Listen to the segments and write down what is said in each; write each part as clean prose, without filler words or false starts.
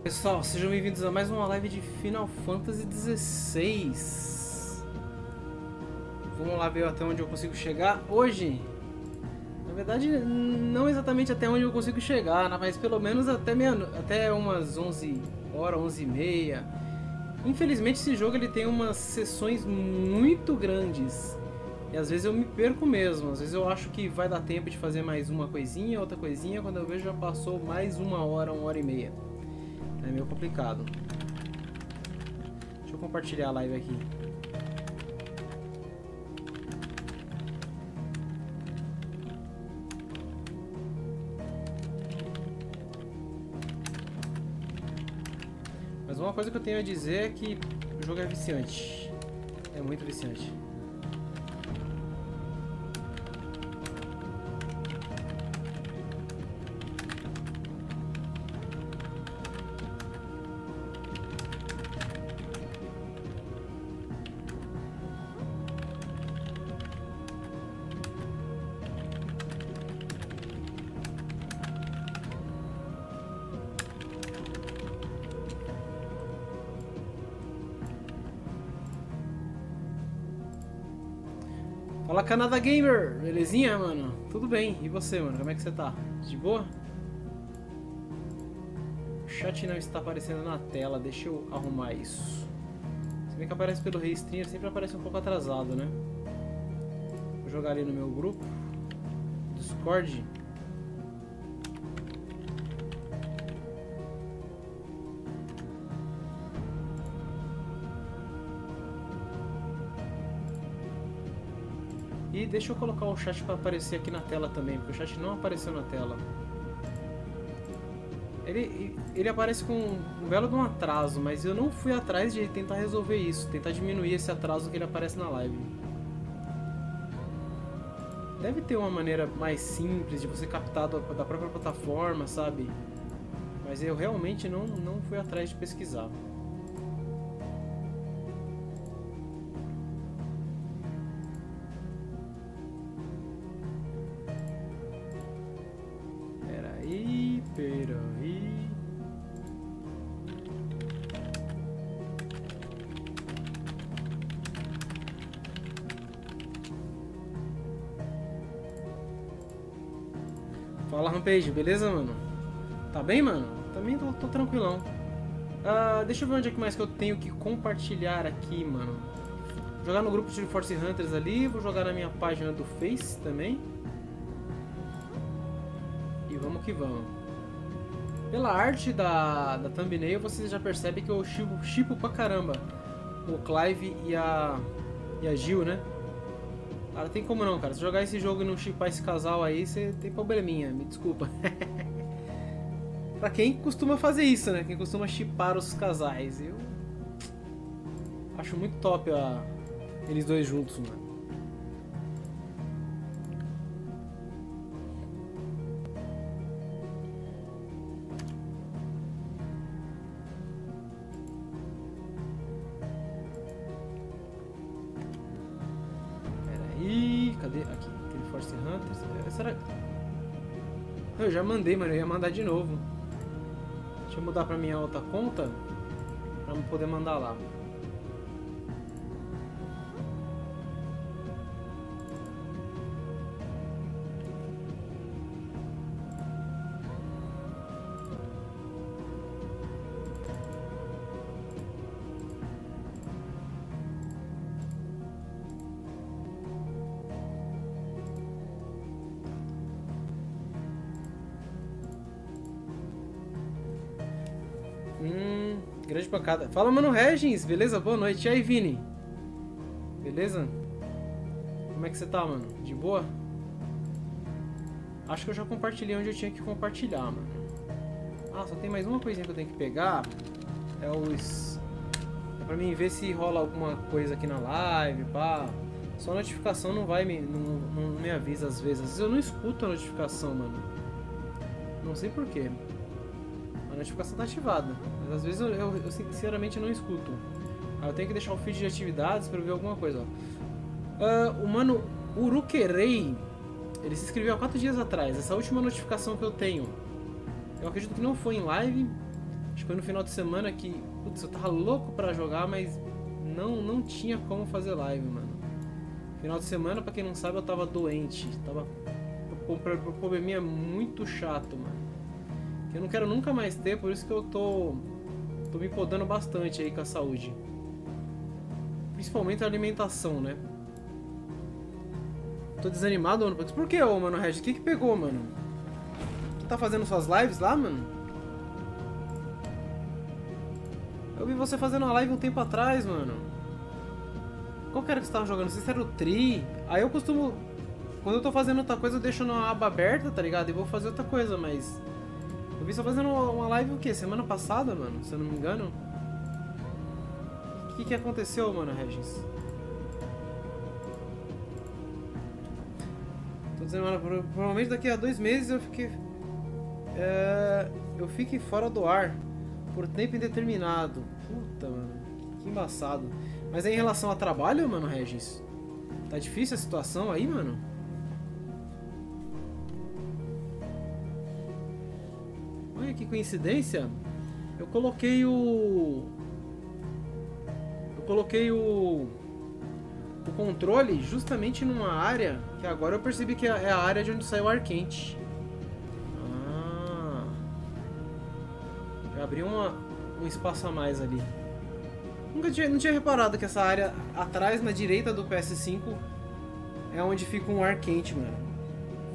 Pessoal, sejam bem-vindos a mais uma live de Final Fantasy XVI. Vamos lá ver até onde eu consigo chegar hoje. Na verdade, não exatamente até onde eu consigo chegar, mas pelo menos até umas 11 horas, 11h30. Infelizmente esse jogo ele tem umas sessões muito grandes. E às vezes eu me perco mesmo. Às vezes eu acho que vai dar tempo de fazer mais uma coisinha, outra coisinha. Quando eu vejo já passou mais 1 hora e meia. É meio complicado. Deixa eu compartilhar a live aqui. Mas uma coisa que eu tenho a dizer é que o jogo é viciante. É muito viciante. Fala, Canada Gamer! Belezinha, mano? Tudo bem. E você, mano? Como é que você tá? De boa? O chat não está aparecendo na tela. Deixa eu arrumar isso. Se bem que aparece pelo Restream, sempre aparece um pouco atrasado, né? Vou jogar ali no meu grupo. Discord. E deixa eu colocar o chat para aparecer aqui na tela também, porque o chat não apareceu na tela. Ele aparece com um belo de um atraso, mas eu não fui atrás de tentar resolver isso, tentar diminuir esse atraso que ele aparece na live. Deve ter uma maneira mais simples de você captar da própria plataforma, sabe? Mas eu realmente não fui atrás de pesquisar. Peraí. Fala, Rampage, beleza, mano? Tá bem, mano? Também tô tranquilão. Deixa eu ver onde é que mais que eu tenho que compartilhar aqui, mano. Vou jogar no grupo de Triforce Hunters ali, vou jogar na minha página do Face também. E vamos que vamos. Pela arte da thumbnail, você já percebe que eu shippo pra caramba o Clive e a Gil, né? Cara, tem como não, cara. Se jogar esse jogo e não shippar esse casal aí, você tem probleminha, me desculpa. Pra quem costuma fazer isso, né? Quem costuma shippar os casais. Eu acho muito top eles dois juntos, mano. Cadê? Aqui, Triforce Hunters. Será? Eu já mandei, mano. Eu ia mandar de novo. Deixa eu mudar pra minha outra conta pra poder mandar lá. Grande pancada. Fala, mano, Regis, beleza? Boa noite. E aí, Vini? Beleza? Como é que você tá, mano? De boa? Acho que eu já compartilhei onde eu tinha que compartilhar, mano. Só tem mais uma coisinha que eu tenho que pegar. É pra mim ver se rola alguma coisa aqui na live, pá. Só a notificação não me avisa às vezes. Às vezes eu não escuto a notificação, mano. Não sei porquê. A notificação tá ativada, mas às vezes eu sinceramente não escuto. Eu tenho que deixar o feed de atividades para ver alguma coisa. O mano Urukerei, ele se inscreveu há 4 dias atrás. Essa última notificação que eu tenho, eu acredito que não foi em live. Acho que foi no final de semana que, putz, eu tava louco pra jogar, mas não tinha como fazer live, mano. Final de semana, pra quem não sabe, eu tava doente. Tava com um probleminha muito chato, mano. Que eu não quero nunca mais ter, por isso que eu tô me podando bastante aí com a saúde. Principalmente a alimentação, né? Tô desanimado, mano. Por que, ô, mano, Regis? O que pegou, mano? Tu tá fazendo suas lives lá, mano? Eu vi você fazendo uma live um tempo atrás, mano. Qual que era que você tava jogando? Não sei se era o Tri. Aí eu costumo... Quando eu tô fazendo outra coisa, eu deixo na aba aberta, tá ligado? E vou fazer outra coisa, mas... Eu vi você fazendo uma live o quê? Semana passada, mano? Se eu não me engano. O que aconteceu, mano, Regis? Tô dizendo, mano, provavelmente daqui a 2 meses eu fiquei... eu fique fora do ar. Por tempo indeterminado. Puta, mano. Que embaçado. Mas aí em relação a trabalho, mano, Regis? Tá difícil a situação aí, mano? Olha que coincidência. Eu coloquei o controle justamente numa área que agora eu percebi que é a área de onde sai o ar quente. Já abri um espaço a mais ali. Não tinha reparado que essa área atrás, na direita do PS5, é onde fica um ar quente, mano.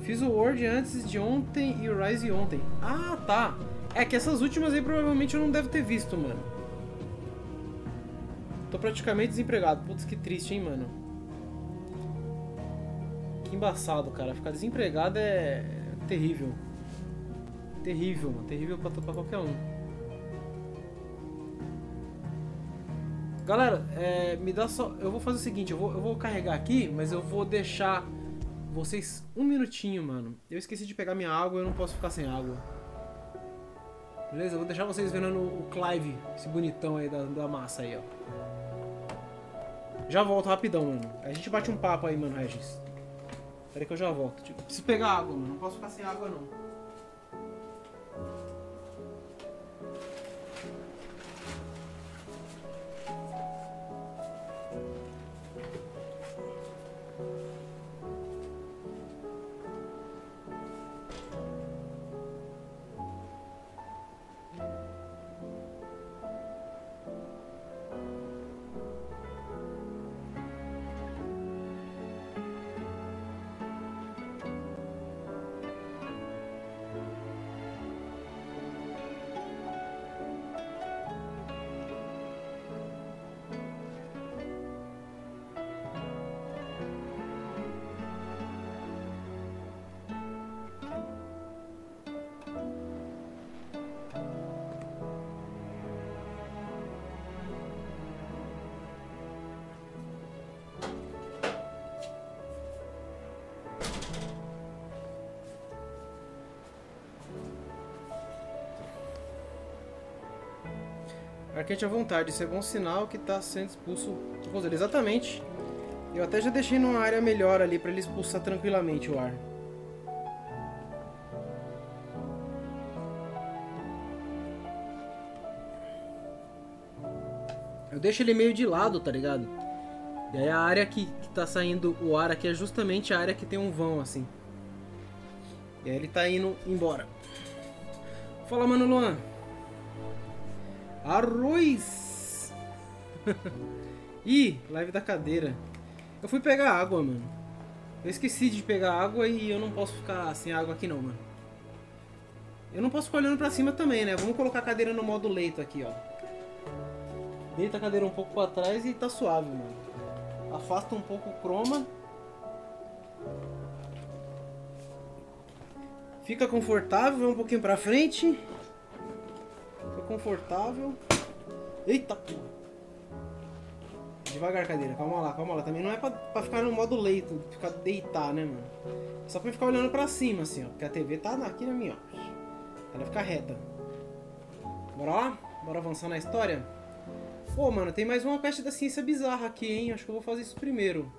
Fiz o Word antes de ontem e o Rise ontem. Ah, tá. É que essas últimas aí provavelmente eu não devo ter visto, mano. Tô praticamente desempregado. Putz, que triste, hein, mano. Que embaçado, cara. Ficar desempregado é terrível. Terrível, mano. Terrível pra qualquer um. Galera, me dá só... Eu vou fazer o seguinte, eu vou carregar aqui, mas eu vou deixar vocês um minutinho, mano. Eu esqueci de pegar minha água, eu não posso ficar sem água. Beleza? Eu vou deixar vocês vendo o Clive, esse bonitão aí da massa aí, ó. Já volto rapidão, mano. A gente bate um papo aí, mano, Regis. Pera aí que eu já volto. Tipo, preciso pegar água, mano. Não posso ficar sem água, não. Arquete à vontade, isso é bom sinal que está sendo expulso do controle. Exatamente. Eu até já deixei numa área melhor ali para ele expulsar tranquilamente o ar. Eu deixo ele meio de lado, tá ligado? E aí a área que tá saindo o ar aqui é justamente a área que tem um vão assim. E aí ele tá indo embora. Fala, mano Luan. Arroz! Ih, live da cadeira. Eu fui pegar água, mano. Eu esqueci de pegar água e eu não posso ficar sem água aqui não, mano. Eu não posso ficar olhando pra cima também, né? Vamos colocar a cadeira no modo leito aqui, ó. Deita a cadeira um pouco pra trás e tá suave, mano. Afasta um pouco o chroma. Fica confortável, vai um pouquinho pra frente. Fica confortável. Eita porra. Devagar, cadeira, calma lá, calma lá. Também não é pra ficar no modo leito, ficar deitar, né, mano? Só pra ficar olhando pra cima, assim, ó. Porque a TV tá aqui na minha, ó. Ela fica reta. Bora lá? Bora avançar na história? Pô, mano, tem mais uma quest da ciência bizarra aqui, hein? Acho que eu vou fazer isso primeiro.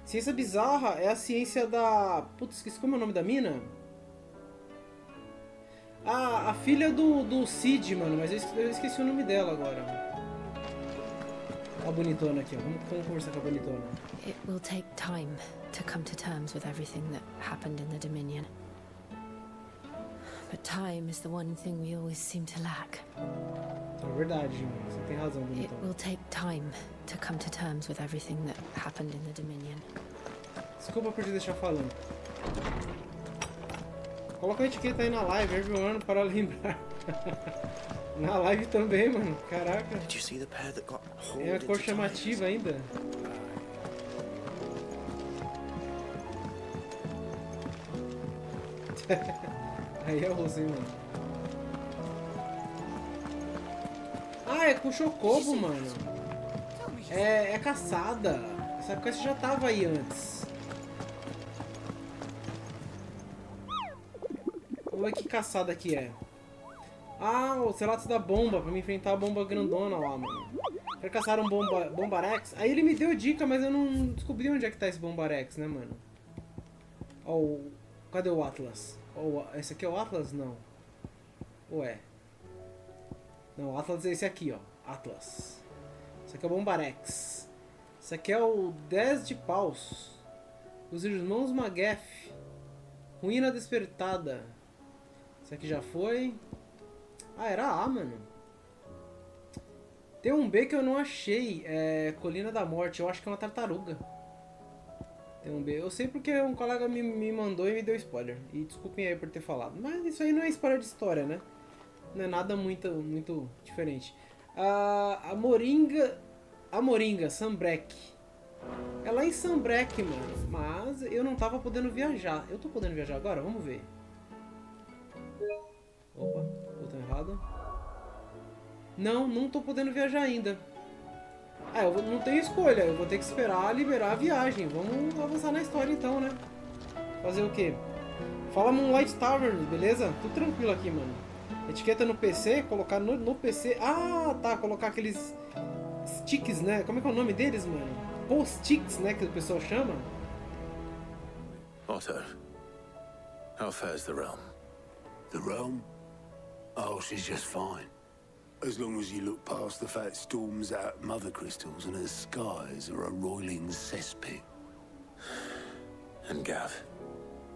Ciência bizarra é a ciência da... Putz, esqueci como é o nome da mina? A filha do Cid, mano, mas eu esqueci o nome dela agora. A bonitona aqui, ó. Vamos conversar com a bonitona. It will take time to come to terms with everything that happened in the Dominion. But time is the one thing we always seem to lack. É verdade, mano. Você tem razão, bonitona. It will take time to come to terms with everything that happened in the Dominion. Desculpa por te deixar falando. Coloca a etiqueta aí na live, everyone, para lembrar. Na live também, mano. Caraca. É a cor chamativa ainda. Aí é o Rosé, mano. Ah, é com chocobo, mano. É caçada. Essa coisa já tava aí antes. Vamos ver que caçada que é. Ah, os relatos da bomba, pra me enfrentar a bomba grandona lá, mano. Quero caçar um bombarex. Aí ele me deu dica, mas eu não descobri onde é que tá esse bombarex, né, mano? Ó, cadê o Atlas? Ó, esse aqui é o Atlas? Não. Ou é? Não, o Atlas é esse aqui, ó. Atlas. Esse aqui é o bombarex. Esse aqui é o 10 de paus. Os irmãos Magef. Ruína despertada. Esse aqui já foi. Ah, era A, mano. Tem um B que eu não achei. É Colina da Morte. Eu acho que é uma tartaruga. Tem um B. Eu sei porque um colega me mandou e me deu spoiler. E desculpem aí por ter falado. Mas isso aí não é spoiler de história, né? Não é nada muito diferente. A Moringa, Sambrec. É lá em Sambrec, mano. Mas eu não tava podendo viajar. Eu tô podendo viajar agora? Vamos ver. Opa, botão errado. Não tô podendo viajar ainda. Ah, eu não tenho escolha. Eu vou ter que esperar liberar a viagem. Vamos avançar na história então, né? Fazer o quê? Fala Moonlight Tavern, beleza? Tudo tranquilo aqui, mano. Etiqueta no PC, colocar no PC. Ah, tá, colocar aqueles sticks, né? Como é que é o nome deles, mano? Post-sticks, né? Que o pessoal chama. Otto, how fares the realm? The realm? Oh, she's just fine. As long as you look past the fat storms out mother crystals and her skies are a roiling cesspit. And Gav?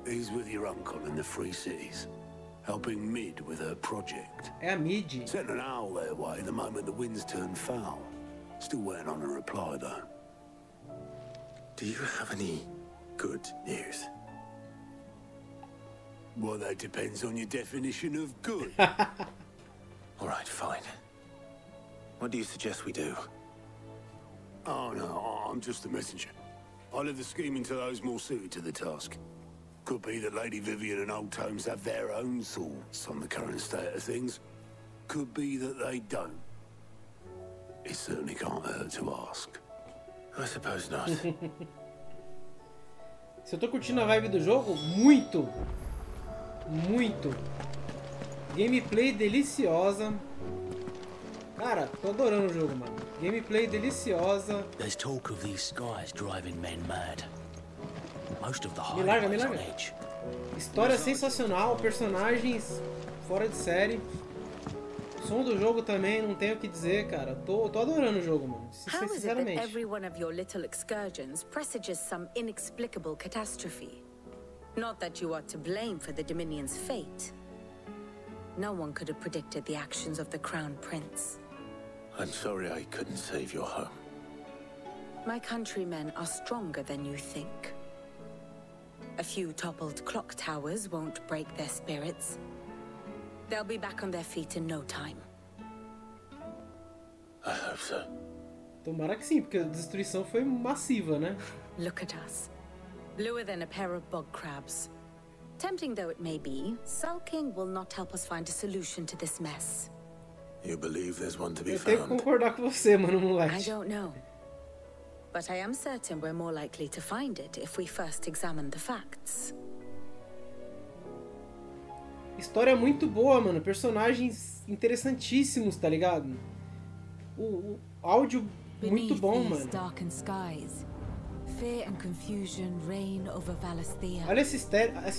He's with your uncle in the Free Cities, helping Mid with her project. É a Mid. Sent an owl their way the moment the winds turned foul. Still waiting on a reply, though. Do you have any good news? Well, that depends on your definition of good. All right, fine. What do you suggest we do? Oh, no, I'm just a messenger. I leave the scheming to those more suited to the task. Could be that Lady Vivian and Old Tomes have their own thoughts on the current state of things. Could be that they don't. It certainly can't hurt to ask. I suppose not. Se eu tô curtindo a vibe do jogo, muito. Muito. Gameplay deliciosa. Cara, tô adorando o jogo, mano. Gameplay deliciosa. There's talk of these skies driving men mad. Most of the Me larga. highways on edge. História sensacional, personagens fora de série. Som do jogo também, não tenho o que dizer, cara. Tô adorando o jogo, mano. How is it that Sinceramente. every one of your little excursions presages some inexplicable catastrophe? Not that you are to blame for the Dominion's fate. No one could have predicted the actions of the Crown Prince. I'm sorry I couldn't save your home. My countrymen are stronger than you think. A few toppled clock towers won't break their spirits. They'll be back on their feet in no time. I hope so. Tomara que sim, porque a destruição foi massiva, né? Look at us. Bluer than a pair of bog crabs. Tempting though it may be, sulking will not help us find a solution to this mess. You believe there's one to be Eu tenho que found? concordar com você, mano, I moleque. don't know. But I am certain we're more likely to find it if we first examine the facts. História muito boa, mano. Personagens interessantíssimos, tá ligado? O áudio muito Beneath bom, these mano. darkened skies, Fear and confusion reign over Valisthea. Olha essa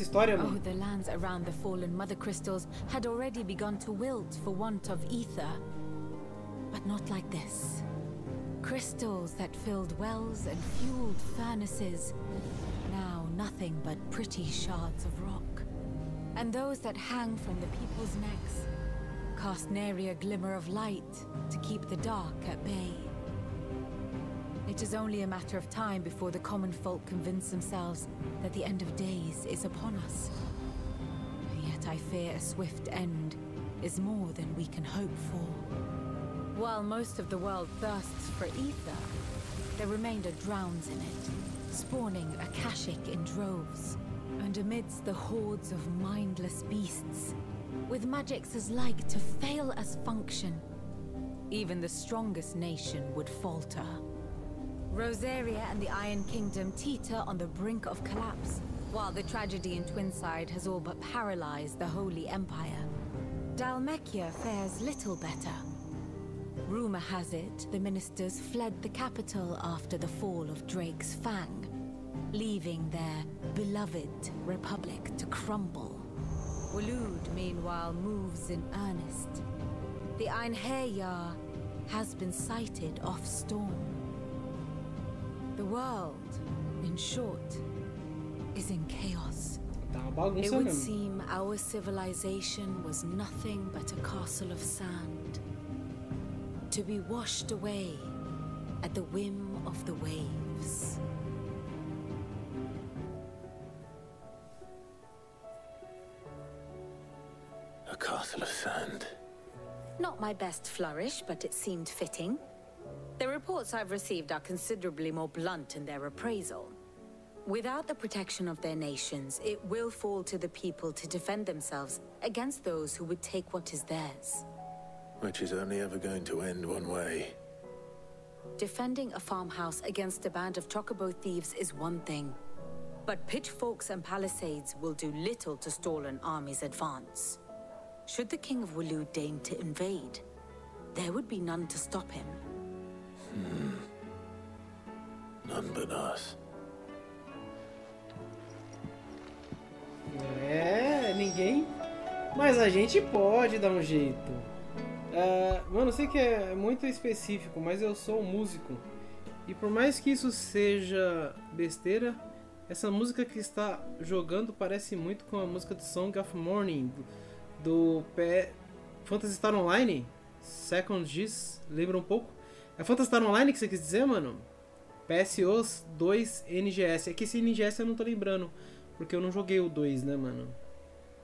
história, Oh, mano. the lands around the fallen mother crystals had already begun to wilt for want of ether. But not like this. Crystals that filled wells and fueled furnaces. Now nothing but pretty shards of rock. And those that hang from the people's necks cast nary a glimmer of light to keep the dark at bay. It is only a matter of time before the common folk convince themselves that the end of days is upon us. Yet I fear a swift end is more than we can hope for. While most of the world thirsts for ether, the remainder drowns in it, spawning Akashic in droves. And amidst the hordes of mindless beasts, with magics as like to fail as function, even the strongest nation would falter. Rosaria and the Iron Kingdom teeter on the brink of collapse, while the tragedy in Twinside has all but paralyzed the Holy Empire. Dalmekia fares little better. Rumor has it the ministers fled the capital after the fall of Drake's Fang, leaving their beloved republic to crumble. Waloed, meanwhile, moves in earnest. The Einherjar has been sighted off Storm. The world, in short, is in chaos. Tá uma It bagunça would mesmo. seem our civilization was nothing but a castle of sand, to be washed away at the whim of the waves. A castle of sand. Not my best flourish, but it seemed fitting. The reports I've received are considerably more blunt in their appraisal. Without the protection of their nations, it will fall to the people to defend themselves against those who would take what is theirs. Which is only ever going to end one way. Defending a farmhouse against a band of chocobo thieves is one thing, but pitchforks and palisades will do little to stall an army's advance. Should the King of Waloed deign to invade, there would be none to stop him. None but us. É, ninguém. Mas a gente pode dar um jeito. Mano, eu sei que é muito específico, mas eu sou um músico. E por mais que isso seja besteira, essa música que está jogando parece muito com a música do Song of Morning do Phantasy Star Online. Second G's, lembra um pouco? É Phantasy Star Online que você quis dizer, mano? PSOs 2 NGS. É que esse NGS eu não tô lembrando, porque eu não joguei o 2, né, mano?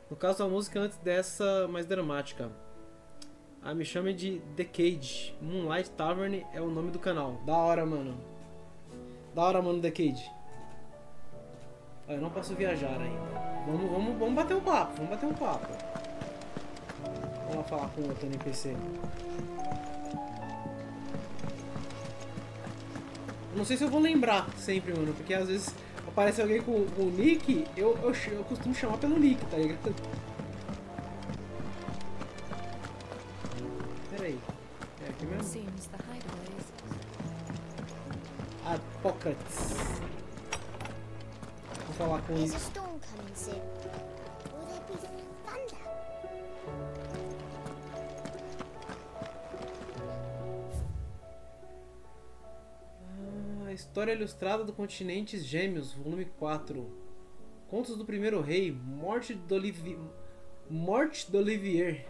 No caso da música antes dessa, mais dramática. Me chame de The Cage. Moonlight Tavern é o nome do canal. Da hora, mano. Da hora, mano, The Cage. Eu não posso viajar ainda. Vamos bater um papo. Vamos bater um papo. Vamos lá falar com o outro NPC. Não sei se eu vou lembrar sempre, mano. Porque às vezes aparece alguém com o nick, eu costumo chamar pelo nick, tá ligado? Peraí. É aqui mesmo? Seems the hideaways. Pockets. Vou falar com There's ele. a storm coming soon. Will there be thunder? História Ilustrada do Continentes Gêmeos, volume 4. Contos do Primeiro Rei, Morte do Olivier.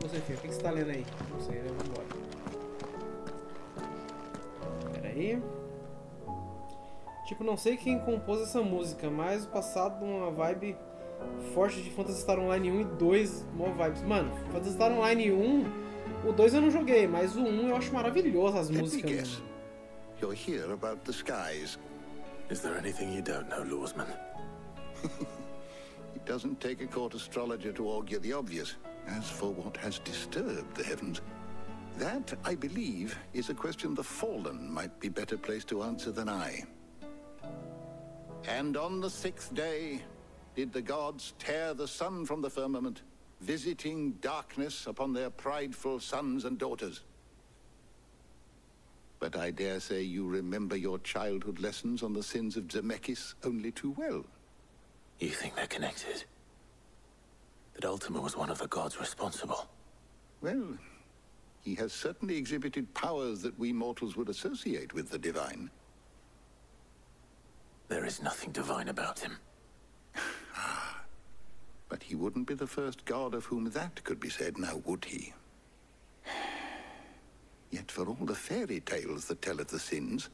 Você, filho, o que você tá lendo aí? Não sei, vamos embora. Pera aí. Tipo, não sei quem compôs essa música, mas o passado de uma vibe forte de Phantasy Star Online 1 e 2, mó vibes. Mano, Phantasy Star Online 1, o 2 eu não joguei, mas o 1 eu acho maravilhoso as músicas. Guess. You're here about the skies. Is there anything you don't know, Lawsman? It doesn't take a court astrologer to augur the obvious. As for what has disturbed the heavens, that, I believe, is a question the Fallen might be better placed to answer than I. And on the 6th day, did the gods tear the sun from the firmament, visiting darkness upon their prideful sons and daughters. But I dare say you remember your childhood lessons on the sins of Zemeckis only too well. You think they're connected? That Ultima was one of the gods responsible? Well, he has certainly exhibited powers that we mortals would associate with the divine. There is nothing divine about him. But he wouldn't be the first god of whom that could be said, now would he? Yet for all the fairy tales that tell of the sins,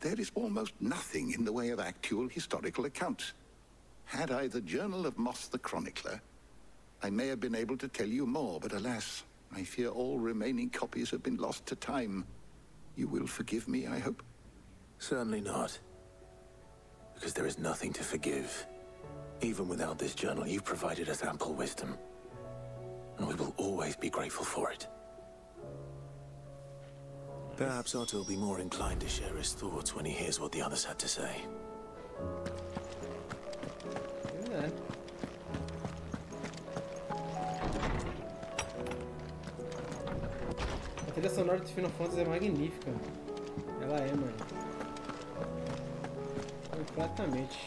there is almost nothing in the way of actual historical accounts. Had I the Journal of Moss the Chronicler, I may have been able to tell you more, but alas, I fear all remaining copies have been lost to time. You will forgive me, I hope? Certainly not. Because there is nothing to forgive. Even without this journal, you've provided us ample wisdom. And we will always be grateful for it. Perhaps Otto will be more inclined to share his thoughts when he hears what the others had to say. É. A trilha sonora do Final Fantasy é magnífica. Ela é, mano. Completamente.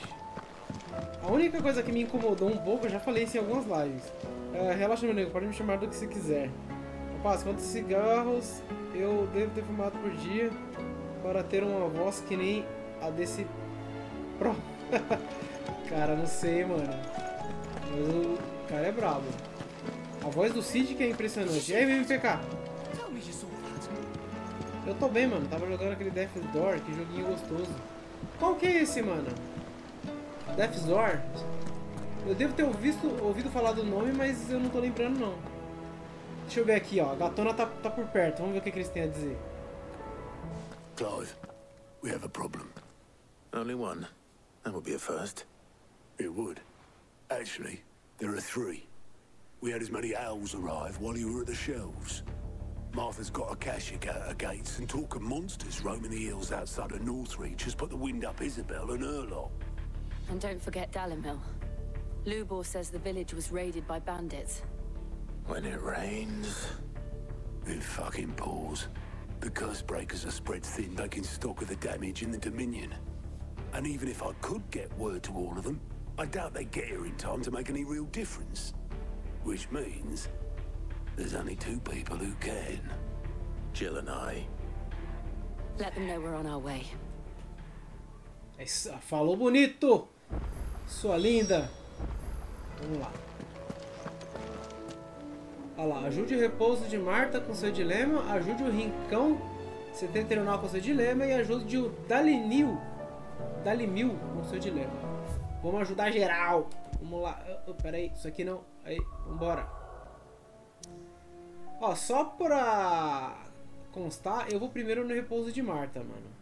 A única coisa que me incomodou um pouco, eu já falei isso em algumas lives. Relaxa, meu nego, pode me chamar do que você quiser. Rapaz, quantos cigarros eu devo ter fumado por dia para ter uma voz que nem a desse pro? Cara, não sei, mano. Mas o cara é brabo. A voz do Cid que é impressionante. E aí, MPK? Eu tô bem, mano. Tava jogando aquele Death's Door, que joguinho gostoso. Qual que é esse, mano? Death's Door? Eu devo ter ouvido falar do nome, mas eu não tô lembrando, não. Deixa eu ver aqui, ó. A gatona tá por perto. Vamos ver o que eles têm a dizer. Clive, we have a problem. Only one. That would be a first. It would. Actually, there are three. We had as many owls arrive while you were at the shelves. Martha's got a Akashic out her gates, and talk of monsters roaming the hills outside of Northreach has put the wind up Isabel and her lot. And don't forget Dalimil. Lubor says the village was raided by bandits. When it rains... It fucking pours. The curse breakers are spread thin, taking stock of the damage in the Dominion. And even if I could get word to all of them, I doubt they'd get here in time to make any real difference. Which means there's only two people who can. Jill and I. Let them know we're on our way. Falou bonito! Sua linda! Vamos lá. Olha lá, ajude o repouso de Marta com seu dilema, ajude o rincão setentrional com seu dilema e ajude o Dalimil com seu dilema. Vamos ajudar geral! Vamos lá. Pera aí, isso aqui não. Aí, vambora. Ó, só pra constar, eu vou primeiro no repouso de Marta, mano.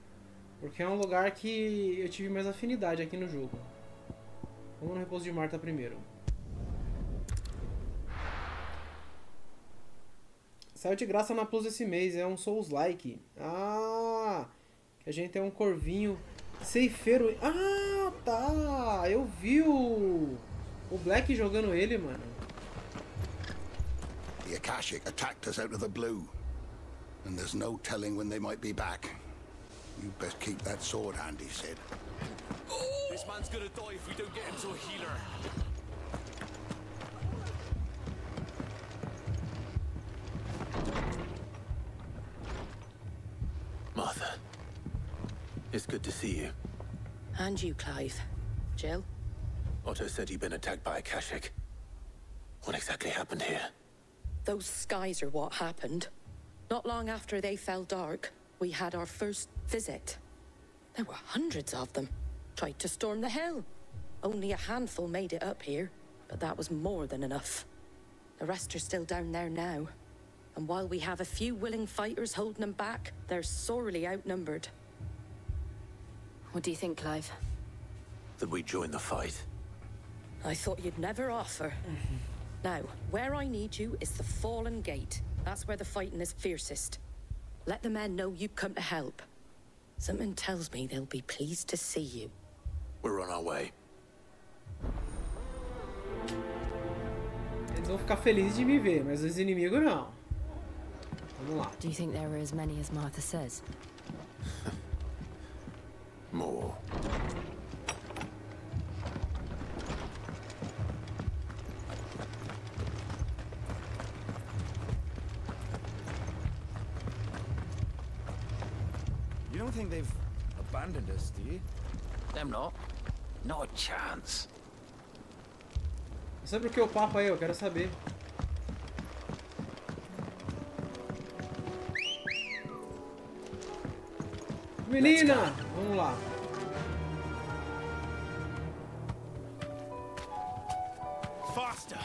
Porque é um lugar que eu tive mais afinidade aqui no jogo. Vamos no repouso de Marta primeiro. Saiu de graça na Plus esse mês, é um Souls-like. Ah, que a gente tem um corvinho ceifeiro. Ah, tá. Eu vi o Black jogando ele, mano. The Akashic attacked us out of the blue. And there's no telling when they might be back. You best keep that sword handy, Sid. This man's gonna die if we don't get him to a healer. Martha. It's good to see you. And you, Clive. Jill? Otto said you'd been attacked by Akashic. What exactly happened here? Those skies are what happened. Not long after they fell dark, we had our first visit. There were hundreds of them. Tried to storm the hill. Only a handful made it up here, but that was more than enough. The rest are still down there now. And while we have a few willing fighters holding them back, they're sorely outnumbered. What do you think, Clive? That we join the fight? I thought you'd never offer. Now, where I need you is the Fallen Gate. That's where the fighting is fiercest. Let the men know you've come to help. Something tells me they'll be pleased to see you. We're on our way. vão ficar felizes de me ver, mas os inimigos não. Vamos lá. Do you think there were as many as Martha says? More. You don't think they've abandoned us, do you? Them not. Not a chance. Sobre o que o papo aí? Eu quero saber. Menina! Vamos lá. Faster!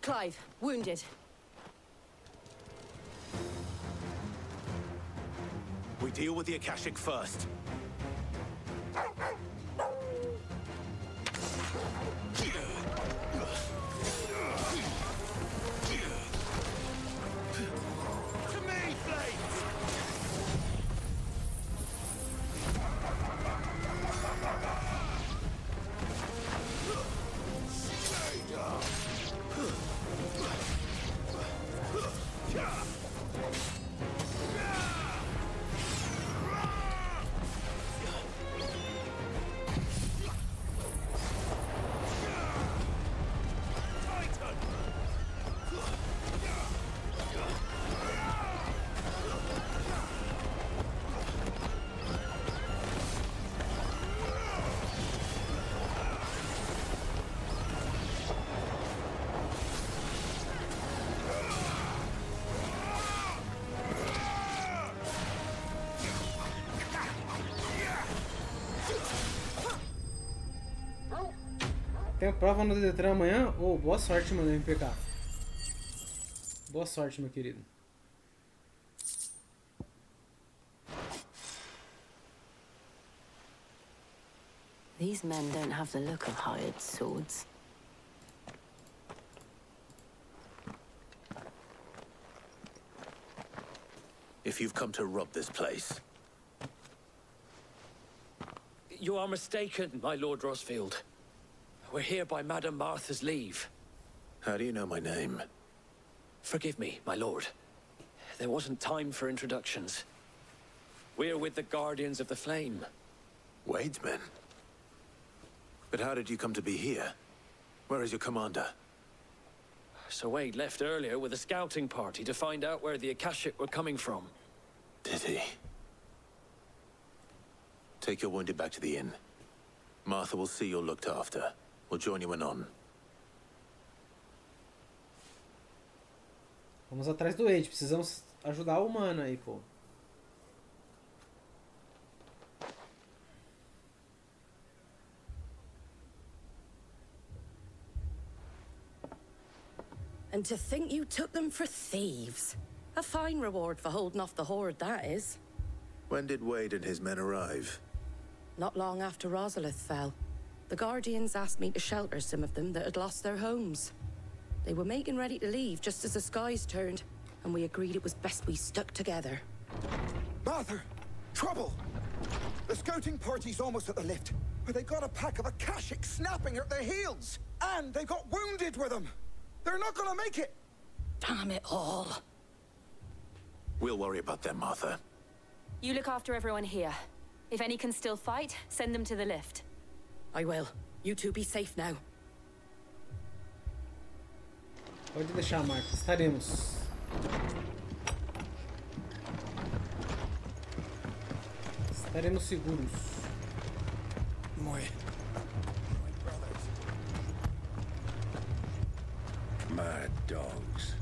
Clive, wounded. We deal with the Akashic first. To me, Blades! Tem prova no Detran amanhã? Oh, boa sorte, mano, MPK. Boa sorte, meu querido. These men don't have the look of hired swords. If you've come to rob this place, You are mistaken, my Lord Rosfield. We're here by Madame Martha's leave. how do you know my name? Forgive me, my lord. There wasn't time for introductions. We're with the Guardians of the Flame. Wade's men? But how did you come to be here? Where is your commander? Sir Wade left earlier with a scouting party to find out where the Akashic were coming from. Did he? Take your wounded back to the inn. Martha will see you're looked after. We'll join you anon. Vamos atrás do Wade. Precisamos ajudar a humana aí, pô. And to think you took them for thieves. A fine reward for holding off the horde, that is. When did Wade and his men arrive? Not long after Rosalith fell, the Guardians asked me to shelter some of them that had lost their homes. They were making ready to leave just as the skies turned, and we agreed it was best we stuck together. Martha! Trouble! The scouting party's almost at the lift, but they got a pack of Akashic snapping at their heels! And they got wounded with them! They're not gonna make it! Damn it all! We'll worry about them, Martha. You look after everyone here. If any can still fight, send them to the lift. I will. You two be safe now. Pode deixar, Marcos. Estaremos. Estaremos seguros. My brothers. Mad dogs.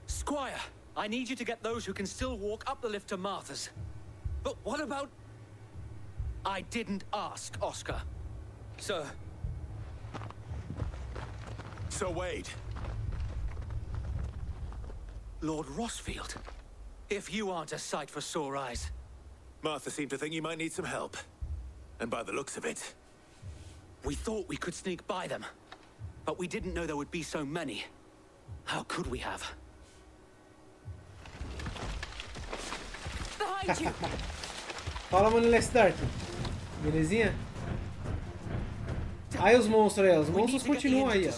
Squire, I need you to get those who can still walk up the lift to Martha's. But what about... I didn't ask, Oscar. Sir. So Wade. Lord Rossfield. If you aren't a sight for sore eyes. Martha seemed to think you might need some help. And by the looks of it... We thought we could sneak by them. But we didn't know there would be so many. How could we have? Behind you! Fala, mano, Stark. Belezinha? Aí os monstros aí, os monstros continuam aí, ó.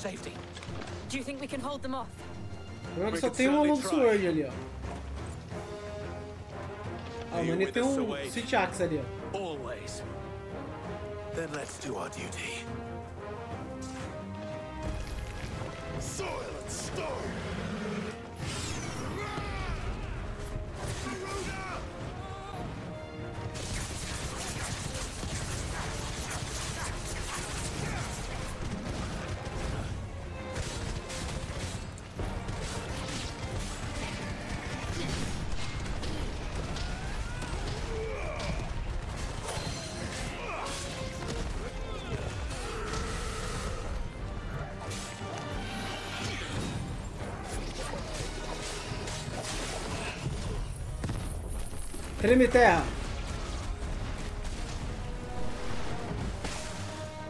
Do you think we can hold them off? O problema é que só tem um Long Sword ali, ó. Ah, mano, ele tem um Switch Axe ali, ó. Always. Then let's do our duty. Silent storm! Treme terra.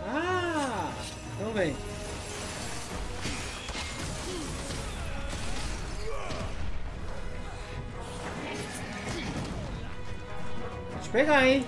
Ah, então vem. Vou te pegar, hein?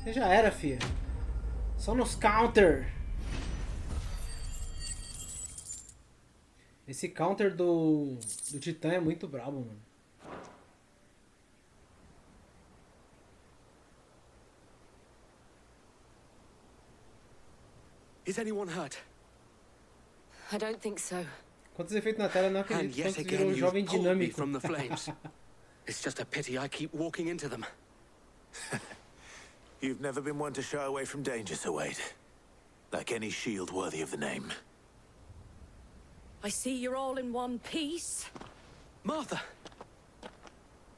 Você já era, filha. Só nos counter. Esse counter do Titã é muito brabo, mano. Is anyone hurt? I don't think so. Quantos efeitos na tela, não acredito. And yet Quantos virou um again, jovem you've pulled me dinâmico. from the flames. It's just a pity I keep walking into them. You've never been one to shy away from danger, Sir Wade. Like any shield worthy of the name. I see you're all in one piece. Martha!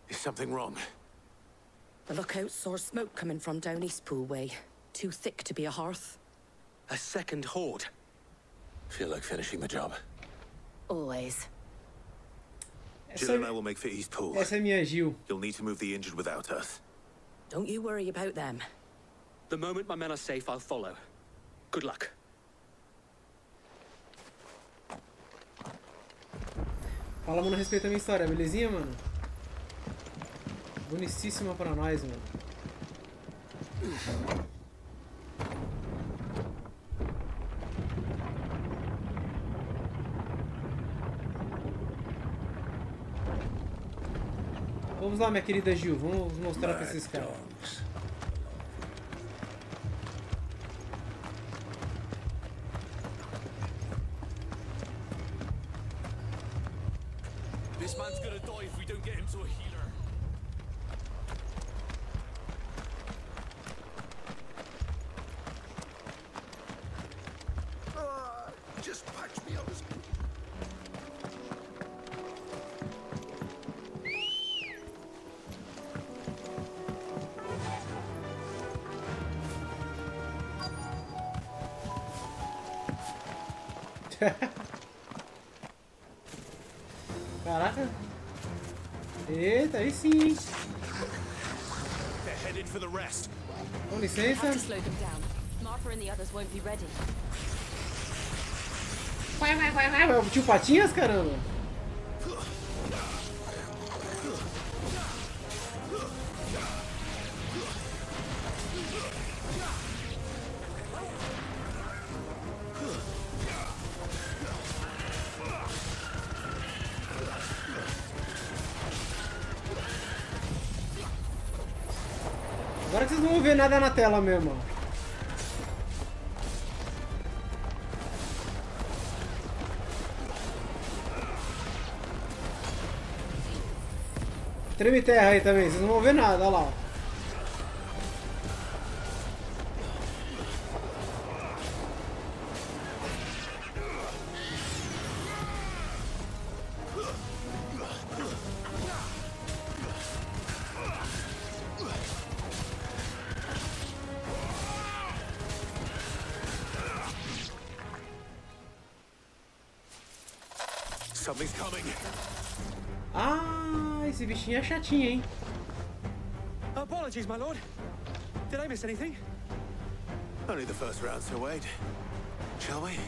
Is something wrong? The lookout saw smoke coming from down Eastpool way. Too thick to be a hearth. A second horde. Feel like finishing the job. Always. Jill and I will make for Eastpool. Essa é minha Gil. You'll need to move the injured without us. Don't you worry about them. The moment my men are safe, I'll follow. Good luck. Fala, mano, respeita a minha história, belezinha, mano? Bonicíssima pra nós, mano. Vamos lá, minha querida Gil, vamos mostrar pra esses caras. This man's gonna die if we don't get him to a healer. Just patch me up as... Caraca. Eita, aí sim, hein? They're headed for the rest. Com Have licença. to slow them down. Martha and the others won't be ready. Vai, o tio Patinhas, caramba. Agora que vocês não vão ver nada na tela mesmo, ó. Treme terra aí também, vocês não vão ver nada, olha lá. Ó. Something's coming. Ah, esse bichinho é chatinho, hein? Apologies, my lord. Did I miss anything? Only the first round, so wait. Shall we?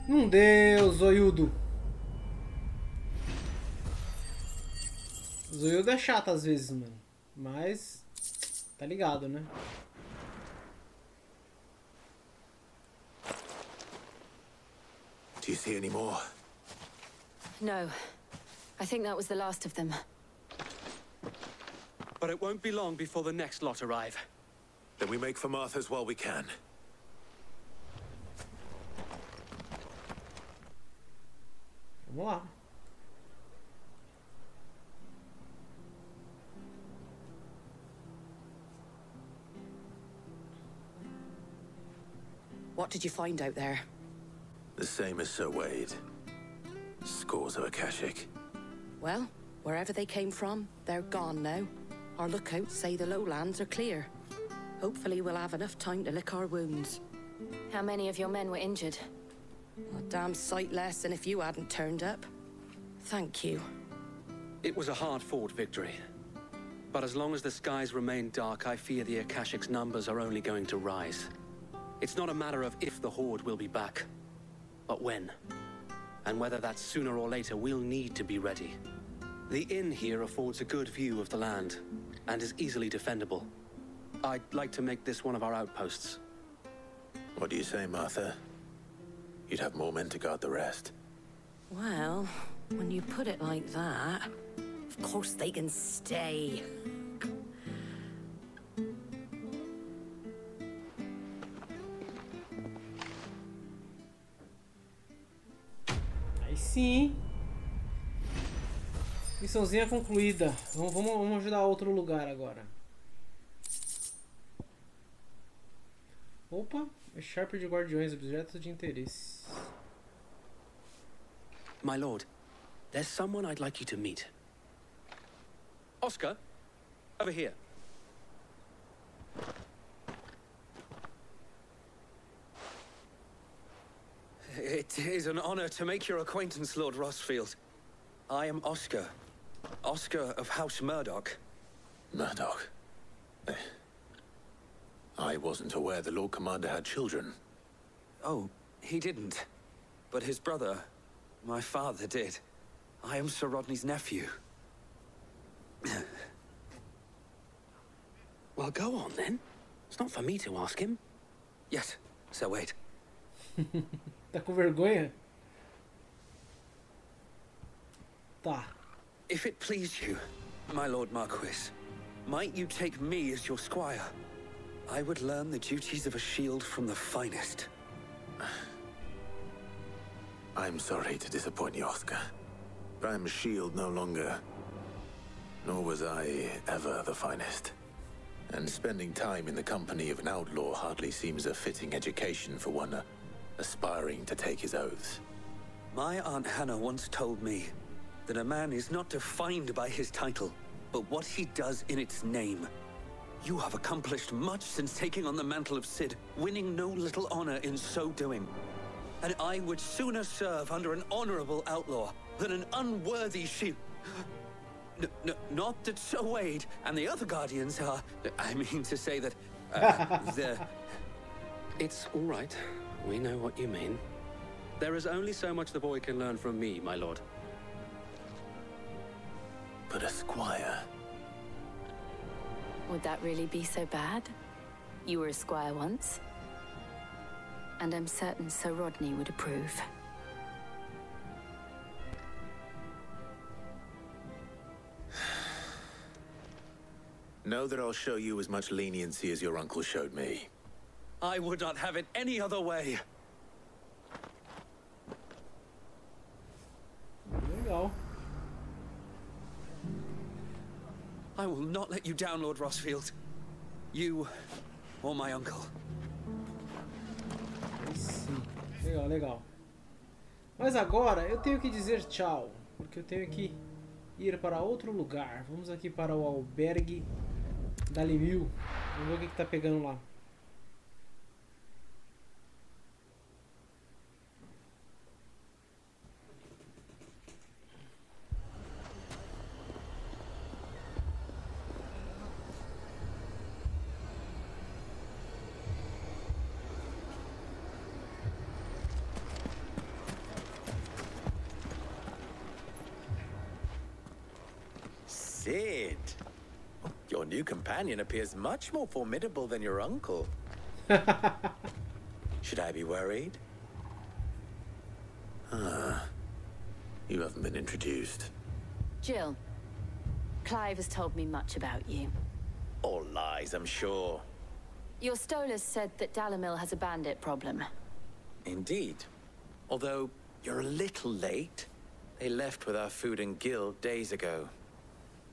Não deu, zoiudo. Zoiudo é chato às vezes, mano. Mas tá ligado, né? Do you see any more? No. I think that was the last of them. But it won't be long before the next lot arrive. Then we make for Martha's while we can. Vamos lá. What did you find out there? The same as Sir Wade. Scores of Akashic. Well, wherever they came from, they're gone now. Our lookouts say the lowlands are clear. Hopefully we'll have enough time to lick our wounds. How many of your men were injured? A damn sight less than if you hadn't turned up. Thank you. It was a hard-fought victory. But as long as the skies remain dark, I fear the Akashic's numbers are only going to rise. It's not a matter of if the Horde will be back, but when. And whether that's sooner or later, we'll need to be ready. The inn here affords a good view of the land, and is easily defendable. I'd like to make this one of our outposts. What do you say, Martha? You'd have more men to guard the rest. Well, when you put it like that, of course they can stay. Aí sim. Missãozinha concluída. Vamos ajudar outro lugar agora. Opa, é Sharp de guardiões, objetos de interesse. My lord, there's someone I'd like you to meet. Oscar, over here. It is an honor to make your acquaintance, Lord Rossfield. I am Oscar. Oscar of House Murdoch. Murdoch? I wasn't aware the Lord Commander had children. Oh, he didn't. But his brother, my father, did. I am Sir Rodney's nephew. Well, go on then. It's not for me to ask him. Yes, Sir Wade. Tá com vergonha? Tá. If it please you, my Lord Marquis, might you take me as your squire? I would learn the duties of a shield from the finest. I'm sorry to disappoint you, Oscar. But I'm a shield no longer. Nor was I ever the finest. And spending time in the company of an outlaw hardly seems a fitting education for one aspiring to take his oaths. My Aunt Hannah once told me that a man is not defined by his title, but what he does in its name. You have accomplished much since taking on the mantle of Cid, winning no little honor in so doing. And I would sooner serve under an honorable outlaw than an unworthy shield. Not that Sir Wade and the other guardians are... I mean to say that... they're... It's all right. We know what you mean. There is only so much the boy can learn from me, my lord. But a squire... Would that really be so bad? You were a squire once. And I'm certain Sir Rodney would approve. Know that I'll show you as much leniency as your uncle showed me. I would not have it any other way. Legal. I will not let you down, Lord Rossfield. You or my uncle. Sim. Legal, legal. Mas agora eu tenho que dizer tchau, porque eu tenho que ir para outro lugar. Vamos aqui para o albergue da Limil. Vamos ver o que tá pegando lá. Cid, your new companion appears much more formidable than your uncle. Should I be worried? You haven't been introduced. Jill, Clive has told me much about you. All lies, I'm sure. Your Stolas said that Dalimil has a bandit problem. Indeed. Although you're a little late. They left with our food and guild days ago.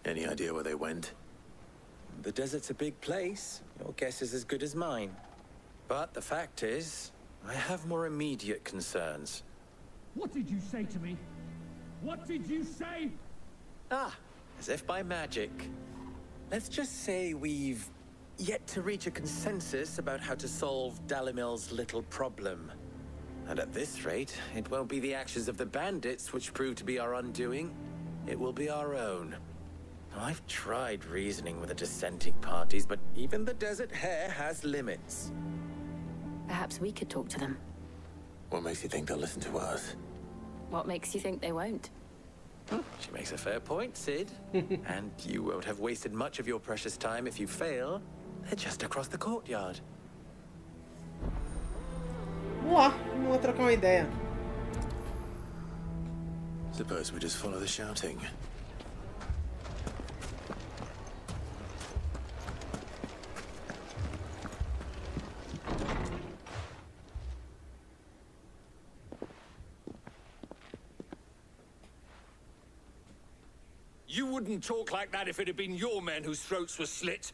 Any idea where they went? The desert's a big place. Your guess is as good as mine. But the fact is, I have more immediate concerns. What did you say to me? What did you say? Ah, as if by magic. Let's just say we've yet to reach a consensus about how to solve Dalimil's little problem. And at this rate, it won't be the actions of the bandits which prove to be our undoing. It will be our own. I've tried reasoning with the dissenting parties, but even the Desert Hare has limits. Perhaps we could talk to them. What makes you think they'll listen to us? What makes you think they won't? She makes a fair point, Sid. And you won't have wasted much of your precious time if you fail. They're just across the courtyard. Vamos lá, vamos trocar uma ideia. Suppose we just follow the shouting. You wouldn't talk like that if it had been your men whose throats were slit.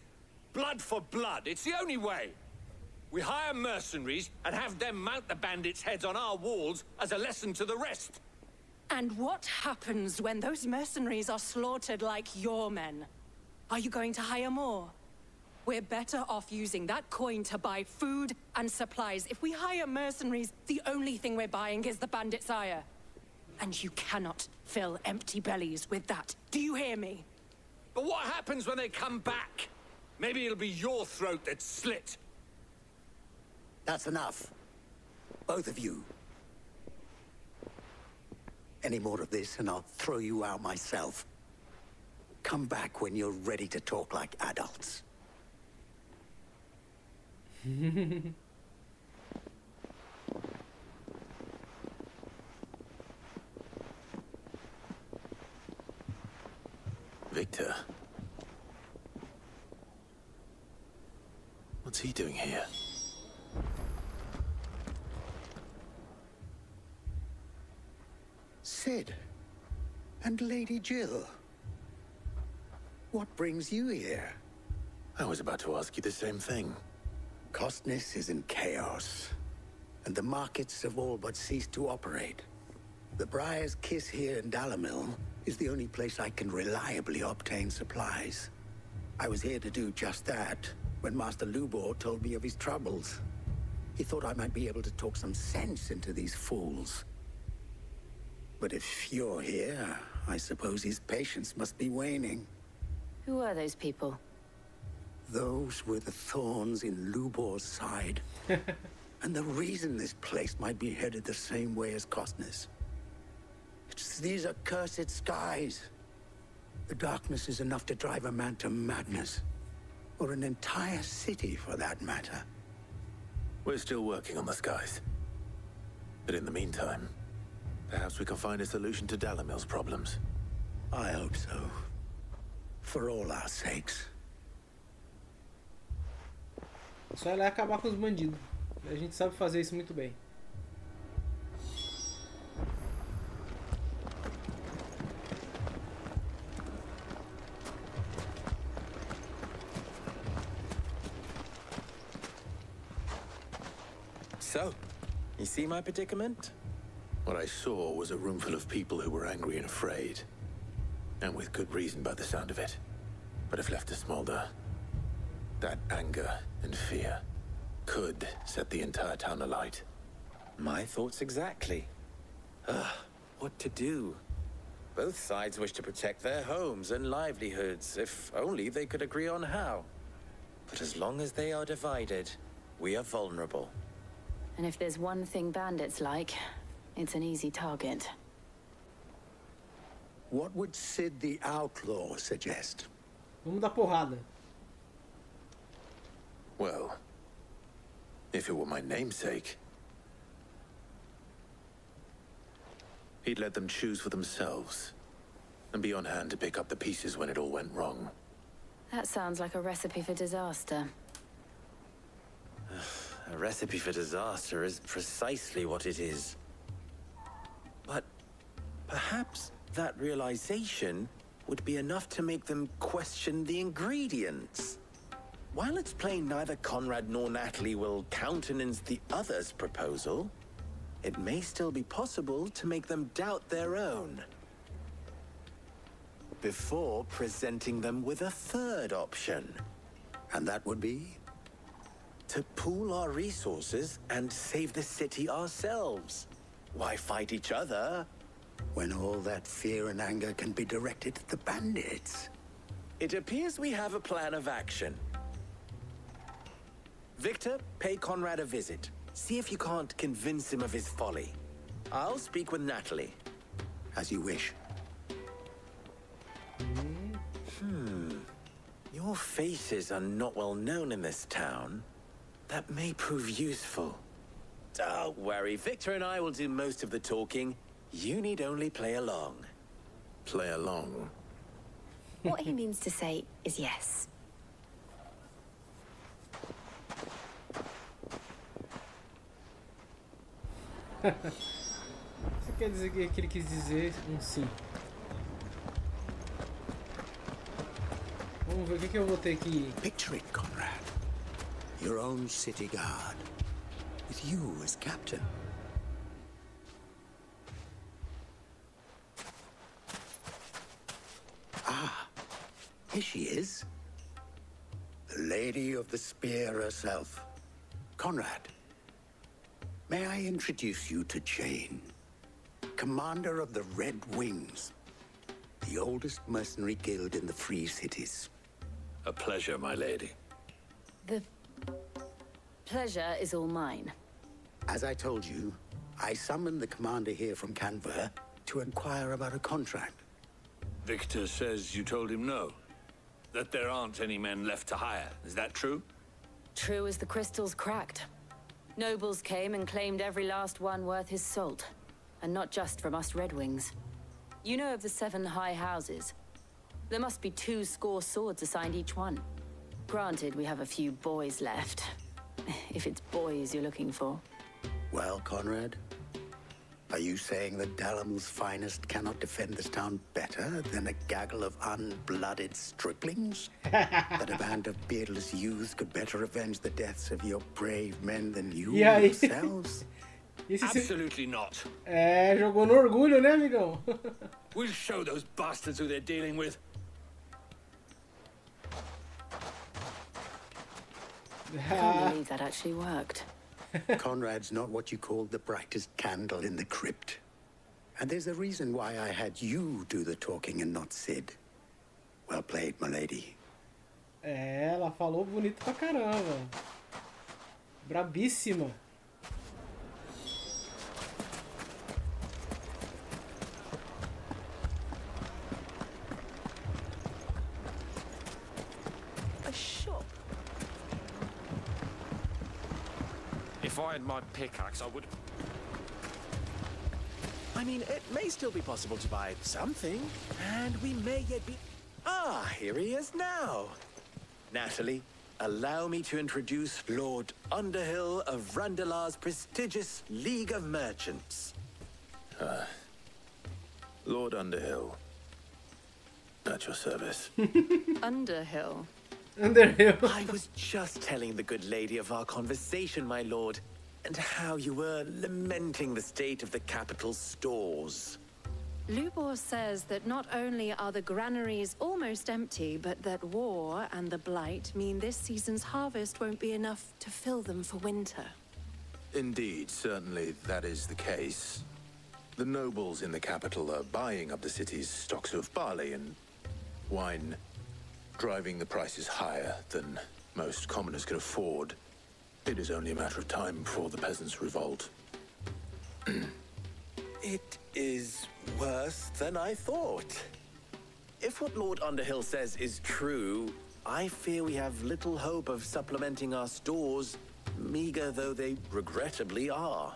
Blood for blood, it's the only way. We hire mercenaries and have them mount the bandits' heads on our walls as a lesson to the rest. And what happens when those mercenaries are slaughtered like your men? Are you going to hire more? We're better off using that coin to buy food and supplies. If we hire mercenaries, the only thing we're buying is the bandits' ire. And you cannot fill empty bellies with that. Do you hear me? But what happens when they come back? Maybe it'll be your throat that's slit. That's enough. Both of you. Any more of this and I'll throw you out myself. Come back when you're ready to talk like adults. Victor? What's he doing here? Sid. And Lady Jill. What brings you here? I was about to ask you the same thing. Costness is in chaos, and the markets have all but ceased to operate. The Briar's Kiss here in Dalimil is the only place I can reliably obtain supplies. I was here to do just that when Master Lubor told me of his troubles. He thought I might be able to talk some sense into these fools. But if you're here, I suppose his patience must be waning. Who are those people? Those were the thorns in Lubor's side. And the reason this place might be headed the same way as Costness. It's these accursed skies. The darkness is enough to drive a man to madness. Or an entire city, for that matter. We're still working on the skies. But in the meantime, perhaps we can find a solution to Dalimil's problems. I hope so. For all our sakes. Só ir lá e acabar com os bandidos. A gente sabe fazer isso muito bem. So, you see my predicament? What I saw was a room full of people who were angry and afraid. And with good reason by the sound of it. But if left to smolder, that anger and fear could set the entire town alight. My thoughts exactly. What to do? Both sides wish to protect their homes and livelihoods, if only they could agree on how. But as long as they are divided, we are vulnerable. And if there's one thing bandits like, it's an easy target. What would Sid the Outlaw suggest? Vamos dar porrada. Well, if it were my namesake, he'd let them choose for themselves and be on hand to pick up the pieces when it all went wrong. That sounds like a recipe for disaster. A recipe for disaster is precisely what it is. But perhaps that realization would be enough to make them question the ingredients. While it's plain neither Conrad nor Natalie will countenance the other's proposal, it may still be possible to make them doubt their own. Before presenting them with a third option. And that would be? To pool our resources and save the city ourselves. Why fight each other? When all that fear and anger can be directed at the bandits. It appears we have a plan of action. Victor, pay Conrad a visit. See if you can't convince him of his folly. I'll speak with Natalie. As you wish. Your faces are not well known in this town. That may prove useful. Don't worry, Victor and I will do most of the talking. You need only play along. Play along? What he means to say is yes. Isso quer dizer que ele quis dizer sim. Vamos ver o que eu vou ter aqui. Picture it, Conrad. Your own city guard. With you as captain. Ah, here she is. The Lady of the Spear herself. Conrad, may I introduce you to Jane, commander of the Red Wings, the oldest mercenary guild in the Free Cities. A pleasure, my lady. The pleasure is all mine. As I told you, I summoned the commander here from Canver to inquire about a contract. Victor says you told him no. That there aren't any men left to hire. Is that true? True as the crystals cracked. Nobles came and claimed every last one worth his salt. And not just from us Red Wings. You know of the 7 high houses. There must be 2 swords assigned each one. Granted, we have a few boys left. If it's boys you're looking for. Well, Conrad, are you saying that Dalamil's finest cannot defend this town better than a gaggle of unblooded striplings? That a band of beardless youths could better avenge the deaths of your brave men than you yourselves? Absolutely not. Jogou no orgulho, né, amigão? We'll show those bastards who they're dealing with. I can't believe that actually worked. Conrad's not what you called the brightest candle in the crypt. And there's a reason why I had you do the talking and not Sid. Well played, my lady. Ela falou bonito pra caramba. Brabíssima. A shop? If I had my pickaxe, I would... I mean, it may still be possible to buy something, and we may yet be... Ah, here he is now. Natalie, allow me to introduce Lord Underhill of Randalar's prestigious League of Merchants. Lord Underhill. At your service. Underhill. Underhill. I was just telling the good lady of our conversation, my lord, and how you were lamenting the state of the capital's stores. Lubor says that not only are the granaries almost empty, but that war and the blight mean this season's harvest won't be enough to fill them for winter. Indeed, certainly that is the case. The nobles in the capital are buying up the city's stocks of barley and wine, driving the prices higher than most commoners can afford. It is only a matter of time before the peasants revolt. It is worse than I thought. If what Lord Underhill says is true, I fear we have little hope of supplementing our stores, meager though they regrettably are.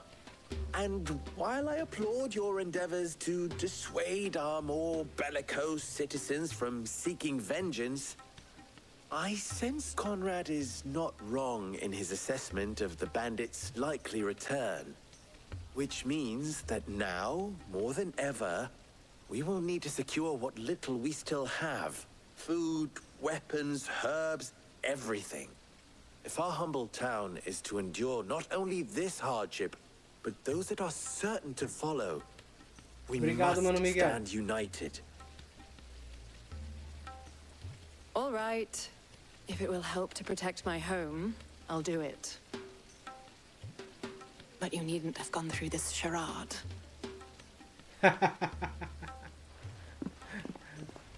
And while I applaud your endeavors to dissuade our more bellicose citizens from seeking vengeance, I sense Conrad is not wrong in his assessment of the bandits' likely return. Which means that now, more than ever, we will need to secure what little we still have. Food, weapons, herbs, everything. If our humble town is to endure not only this hardship, but those that are certain to follow, we must stand united. All right. If it will help to protect my home, I'll do it. But you needn't have gone through this charade.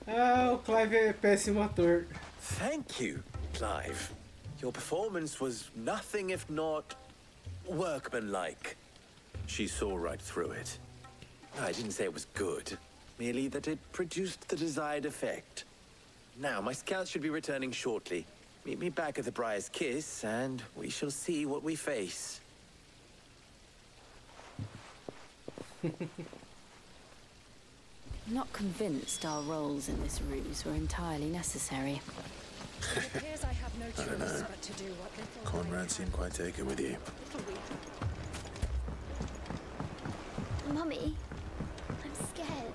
Ah, o Clive é péssimo ator. Thank you, Clive. Your performance was nothing if not workmanlike. She saw right through it. I didn't say it was good, merely that it produced the desired effect. Now, my scouts should be returning shortly. Meet me back at the Briar's Kiss, and we shall see what we face. I'm not convinced our roles in this ruse were entirely necessary. I don't know. Conrad seemed quite taken with you. Mummy, I'm scared.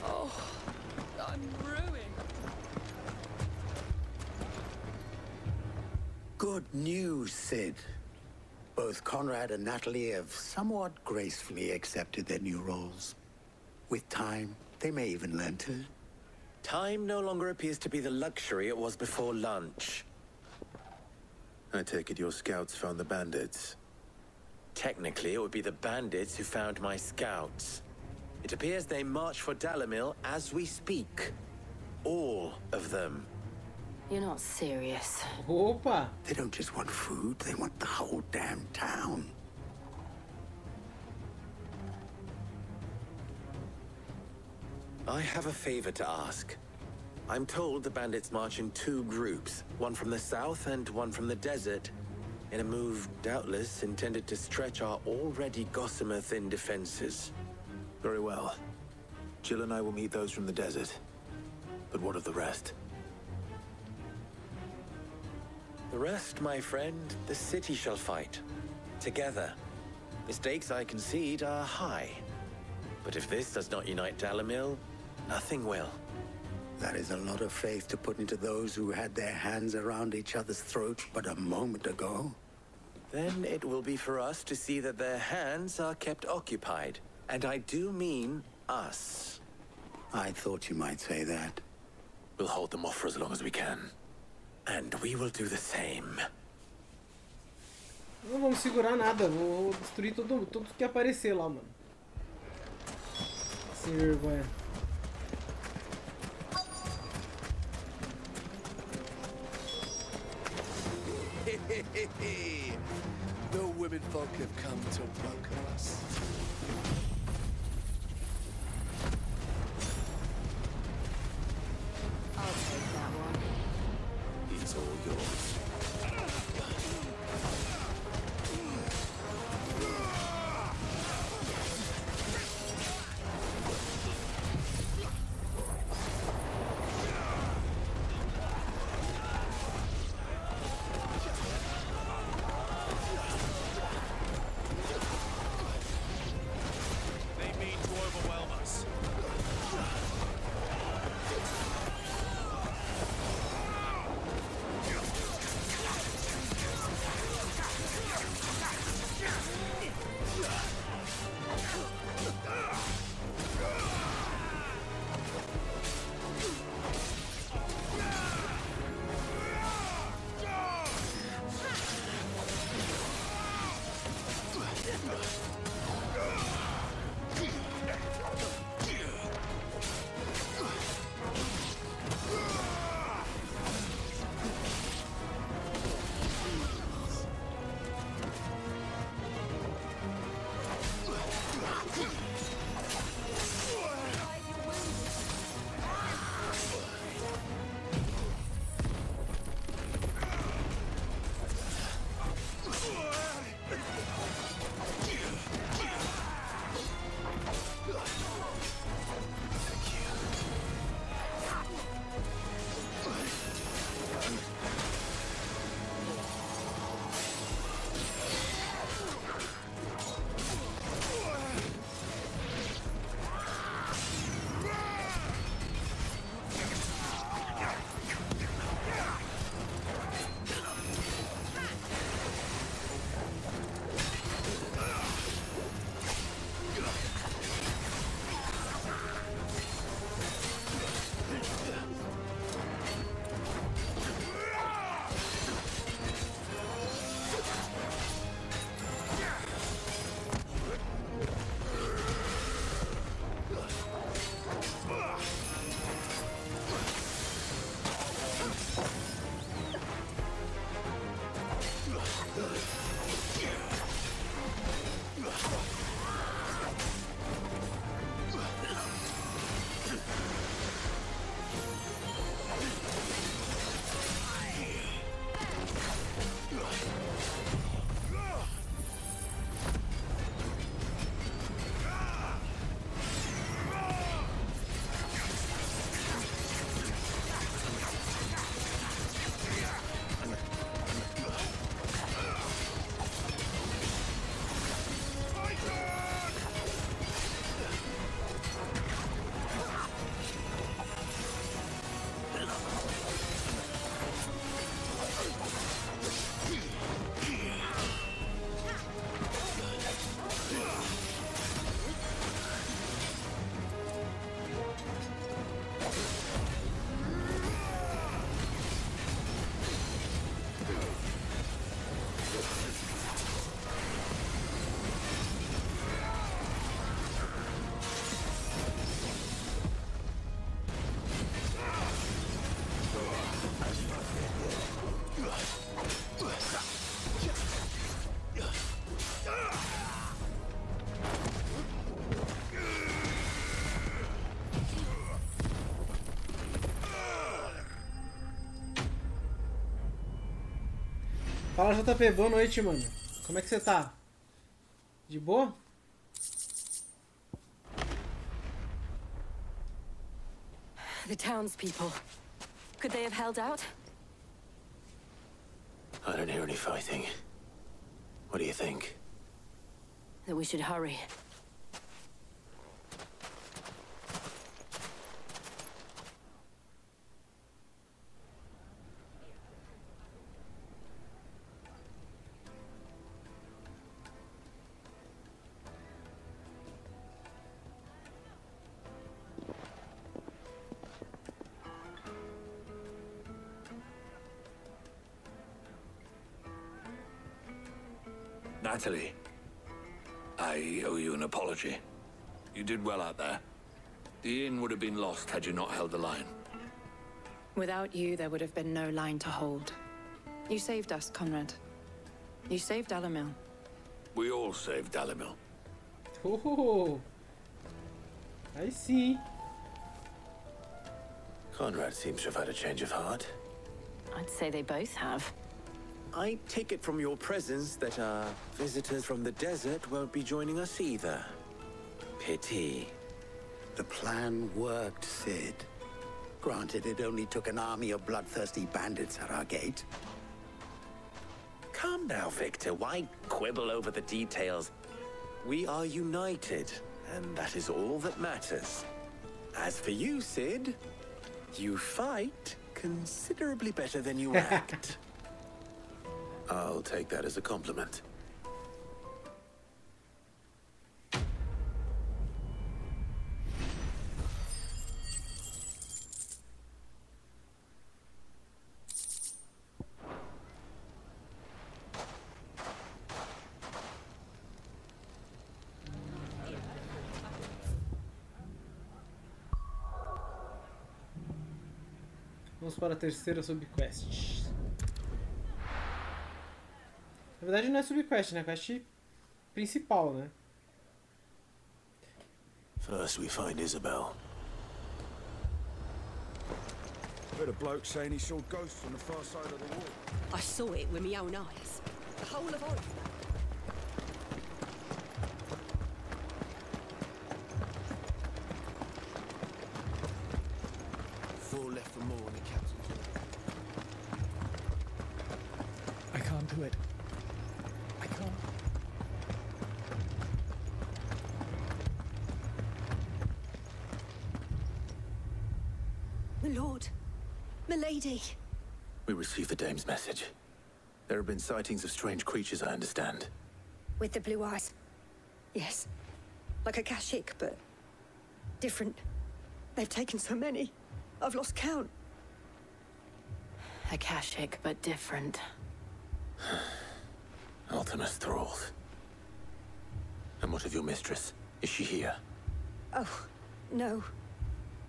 Oh, I'm ruined. Good news, Sid. Both Conrad and Natalie have somewhat gracefully accepted their new roles. With time, they may even learn to. Time no longer appears to be the luxury it was before lunch. I take it your scouts found the bandits. Technically, it would be the bandits who found my scouts. It appears they march for Dalamil as we speak. All of them. You're not serious. Opa! They don't just want food, they want the whole damn town. I have a favor to ask. I'm told the bandits march in 2 groups, one from the south and one from the desert, in a move doubtless intended to stretch our already gossamer-thin defenses. Very well. Jill and I will meet those from the desert. But what of the rest? The rest, my friend, the city shall fight. Together. The stakes, I concede, are high. But if this does not unite Dalamil, nothing will. That is a lot of faith to put into those who had their hands around each other's throats but a moment ago. Then it will be for us to see that their hands are kept occupied. And I do mean us. I thought you might say that. We'll hold them off for as long as we can. And we will do the same. Não vamos segurar nada, vou destruir tudo que aparecer lá, mano. Sem vergonha. The women folk have come to welcome us. I'll take that one. He's all yours. They mean to overwhelm us. Fala, JP, boa noite, mano. Como é que você tá? De boa? The townspeople. Could they have held out? I don't hear any fighting. What do you think? That we should hurry. Natalie, I owe you an apology. You did well out there. The inn would have been lost had you not held the line. Without you, there would have been no line to hold. You saved us, Conrad. You saved Alamil. We all saved Alamil. Oh, I see. Conrad seems to have had a change of heart. I'd say they both have. I take it from your presence that our visitors from the desert won't be joining us either. Pity. The plan worked, Sid. Granted, it only took an army of bloodthirsty bandits at our gate. Come now, Victor. Why quibble over the details? We are united, and that is all that matters. As for you, Sid, you fight considerably better than you act. I'll take that as a compliment. Vamos para a terceira subquest. Na verdade não é subquest, né? Quest principal, né? First we find Isabel. Heard a bloke saying he saw ghosts on the far side of the wall. I saw it with my own eyes. The whole of Oregon. Four left for more in the captain's order. I can't do it. I can't. My lord. Milady. We received the dame's message. There have been sightings of strange creatures, I understand. With the blue eyes. Yes. Like a Kashik, but different. They've taken so many. I've lost count. Akashic, but different. Ultimus thralls. And what of your mistress? Is she here? Oh, no.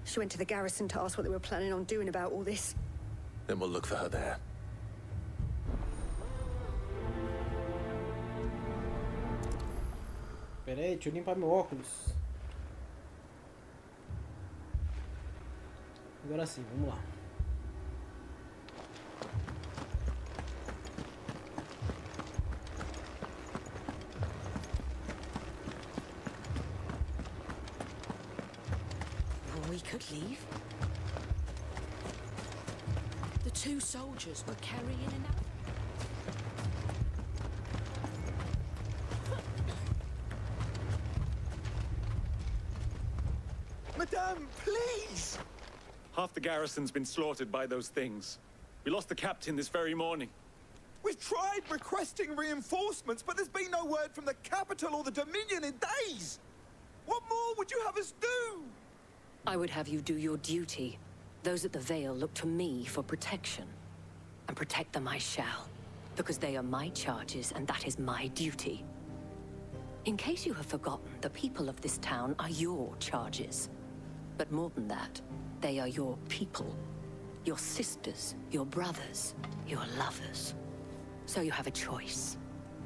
She went to the garrison to ask what they were planning on doing about all this. Then we'll look for her there. Pera aí, deixa eu limpar meu óculos. Agora sim, vamos lá. We could leave. The two soldiers were carrying enough. Madame, please! Half the garrison's been slaughtered by those things. We lost the captain this very morning. We've tried requesting reinforcements, but there's been no word from the capital or the Dominion in days! What more would you have us do? I would have you do your duty. Those at the Vale look to me for protection. And protect them I shall. Because they are my charges, and that is my duty. In case you have forgotten, the people of this town are your charges. But more than that, they are your people. Your sisters, your brothers, your lovers. So you have a choice.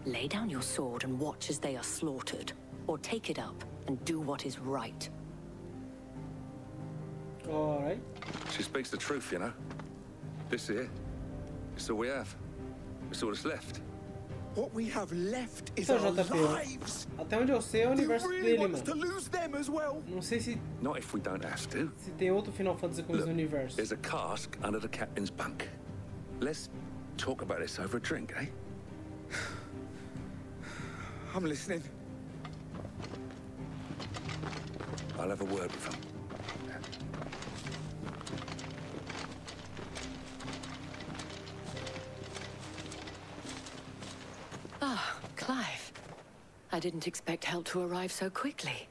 Lay down your sword and watch as they are slaughtered. Or take it up and do what is right. All right. She speaks the truth, you know. This here is all we have. That's all that's left. What we have left is Então, our JP, lives. até onde eu sei é o Do you universo really dele, want us mano. to lose them as well? Não sei se Not if we don't have to. tem outro Final Fantasy com esse universo. There's a cask under the captain's bunk. Let's talk about this over a drink, eh? I'm listening. I'll have a word with him. Ah, Clive. I didn't expect help to arrive so quickly.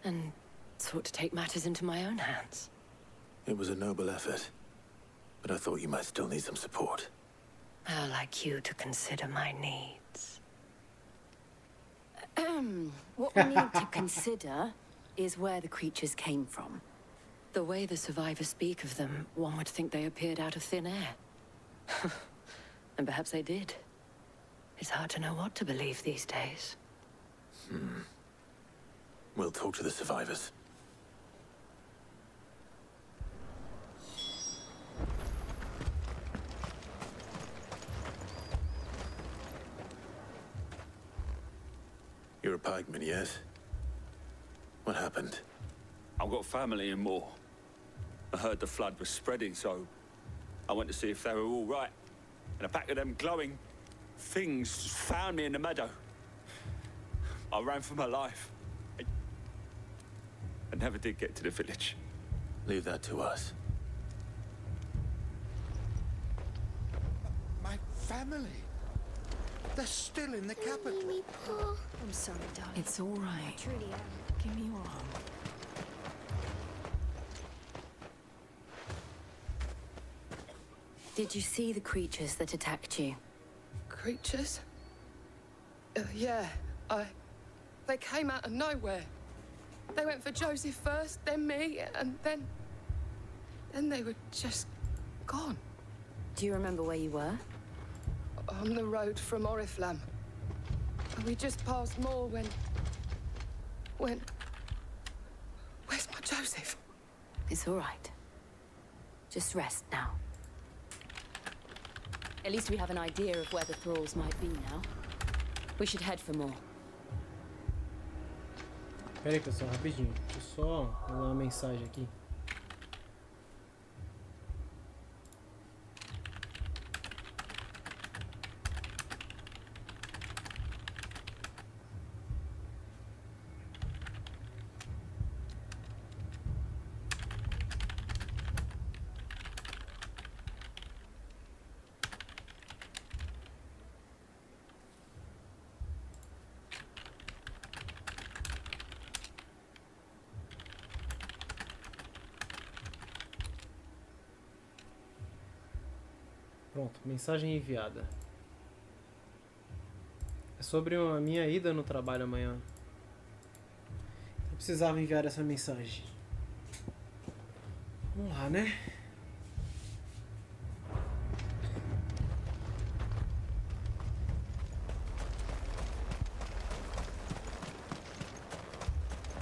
And sought to take matters into my own hands. It was a noble effort, but I thought you might still need some support. I'd like you to consider my needs. What we need to consider is where the creatures came from. The way the survivors speak of them, one would think they appeared out of thin air. And perhaps they did. It's hard to know what to believe these days. We'll talk to the survivors. You're a pikeman, yes? What happened? I've got family in Moor. I heard the flood was spreading, so I went to see if they were all right. And a pack of them glowing things just found me in the meadow. I ran for my life. I never did get to the village. Leave that to us. My family. They're still in the capital. I'm sorry, darling. It's all right. Truly am. Give me your arm. Did you see the creatures that attacked you? Creatures? Yeah, they came out of nowhere. They went for Joseph first, then me, and then they were just gone. Do you remember where you were? On the road from Oriflamme. We just passed Moor when... Where's my Joseph? It's all right. Just rest now. At least we have an idea of where the thralls might be now. We should head for more. Pera aí, pessoal, rapidinho. Deixa eu só mandar uma mensagem aqui. Pronto, mensagem enviada. É sobre a minha ida no trabalho amanhã. Eu precisava enviar essa mensagem. Vamos lá, né?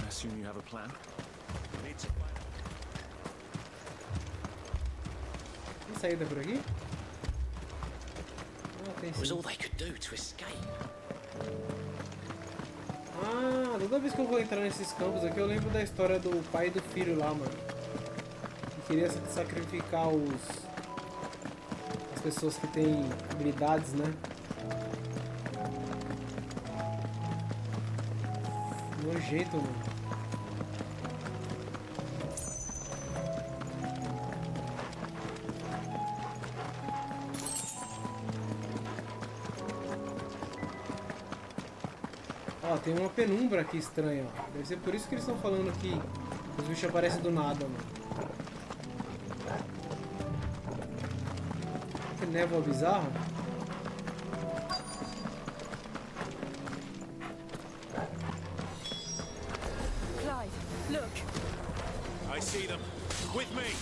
I assume you have a plan? Tem saída por aqui? Tem It was sim. all they could do to escape. Ah, toda vez que eu vou entrar nesses campos aqui, eu lembro da história do pai e do filho lá, mano. Que queria sacrificar as pessoas que têm habilidades, né? Nojento, mano. Ó, tem uma penumbra aqui estranha, ó. Deve ser por isso que eles estão falando que os bichos aparecem do nada, mano. Que névoa bizarra. Clive, look. I see them. With me.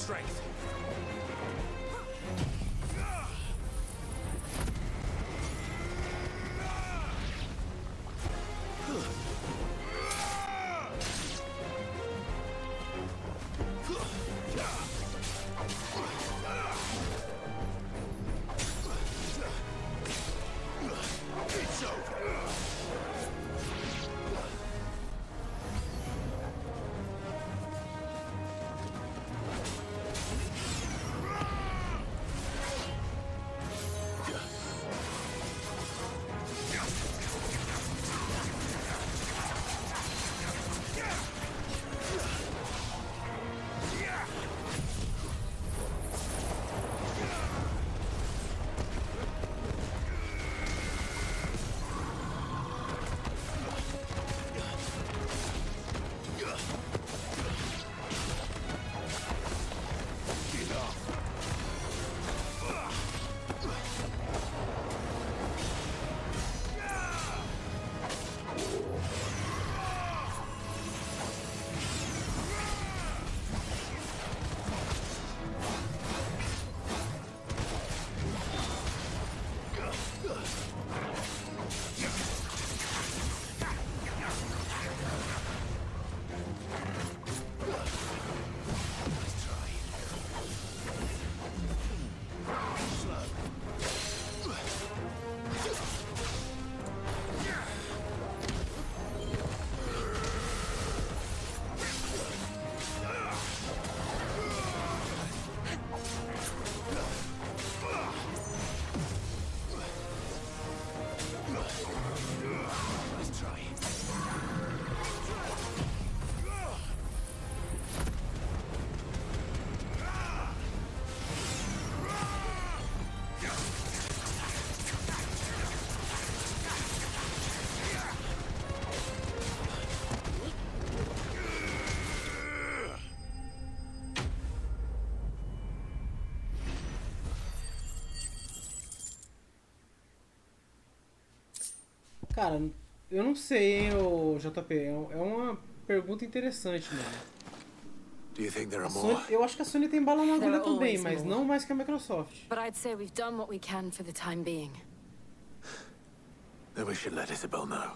strength. Cara, eu não sei, hein, ô JP. É uma pergunta interessante, mano. Do you think there A are Sony, more? eu acho que a Sony tem bala na There agulha are também, always mas more. não mais que a Microsoft. But I'd say we've done what we can for the time being. Then we should let Isabel know.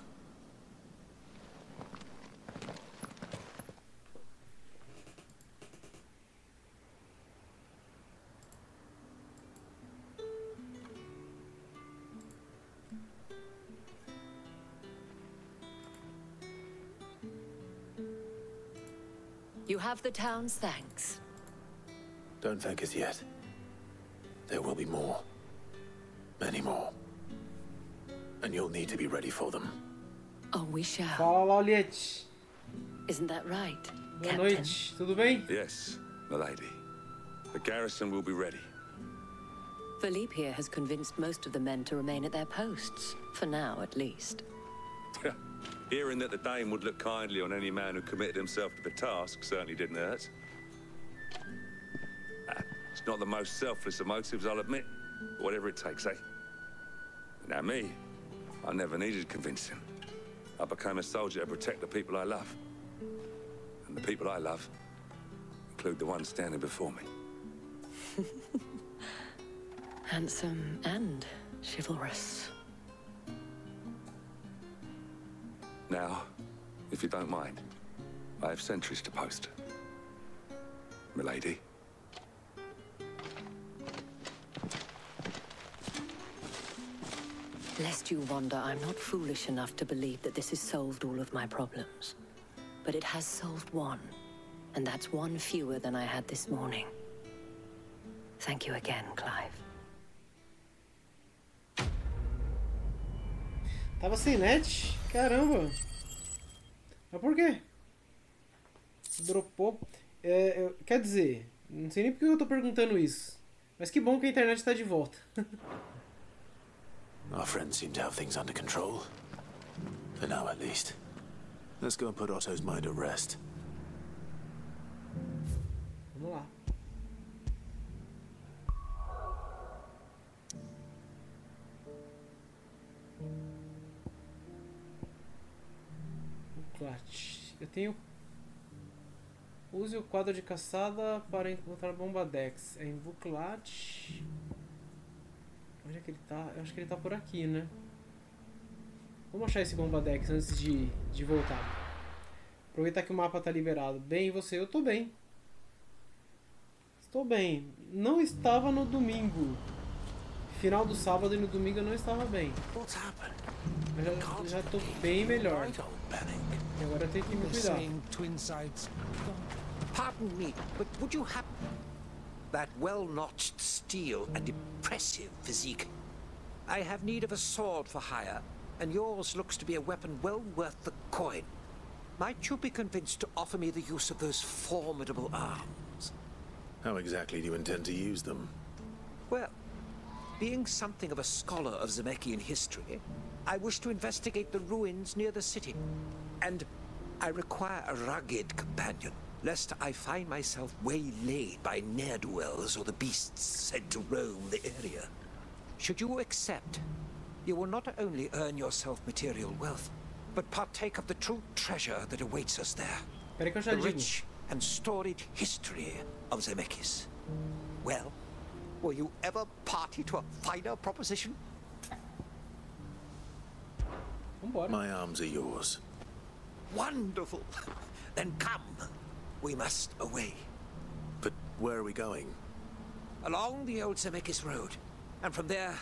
You have the town's thanks. Don't thank us yet. There will be more. Many more. And you'll need to be ready for them. Oh, we shall. Fala, Lauliette. Isn't that right, Boa Captain? noite, tudo bem? Yes, milady. The garrison will be ready. Philippe here has convinced most of the men to remain at their posts, for now at least. Hearing that the Dane would look kindly on any man who committed himself to the task certainly didn't hurt. It's not the most selfless of motives, I'll admit. But whatever it takes, eh? Now me, I never needed convincing. I became a soldier to protect the people I love. And the people I love include the ones standing before me. Handsome and chivalrous. Now, if you don't mind, I have sentries to post. Milady. Lest you wonder, I'm not foolish enough to believe that this has solved all of my problems. But it has solved one, and that's one fewer than I had this morning. Thank you again, Clive. Tava sem net? Caramba! Mas por quê? Dropou. Quer dizer, não sei nem porque eu tô perguntando isso. Mas que bom que a internet tá de volta. Our friends seem to have things under control. For now, at least. Let's go and put Otto's mind at rest. Vamos lá. Eu tenho Use o quadro de caçada para encontrar bombadex. É em Buclat. Onde é que ele tá? Eu acho que ele tá por aqui, né? Vamos achar esse bombadex antes de voltar. Aproveitar que o mapa tá liberado. Bem, e você? Eu tô bem. Estou bem. Não estava no domingo. Final do sábado e no domingo eu não estava bem. Mas já tô bem melhor. E agora eu tenho que me cuidar. Pardon me, but would you have that well-notched steel and impressive physique? I have need of a sword for hire, and yours looks to be a weapon well worth the coin. Might you be convinced to offer me the use of those formidable arms? How exactly do you intend to use them? Well, being something of a scholar of Zemeckis history, I wish to investigate the ruins near the city. And I require a rugged companion, lest I find myself waylaid by ne'er-do-wells or the beasts said to roam the area. Should you accept, you will not only earn yourself material wealth, but partake of the true treasure that awaits us there. The rich and storied history of Zemeckis. Well, were you ever party to a finer proposition? My arms are yours. Wonderful. Then come. We must away. But where are we going? Along the old Zemeckis road, and from there,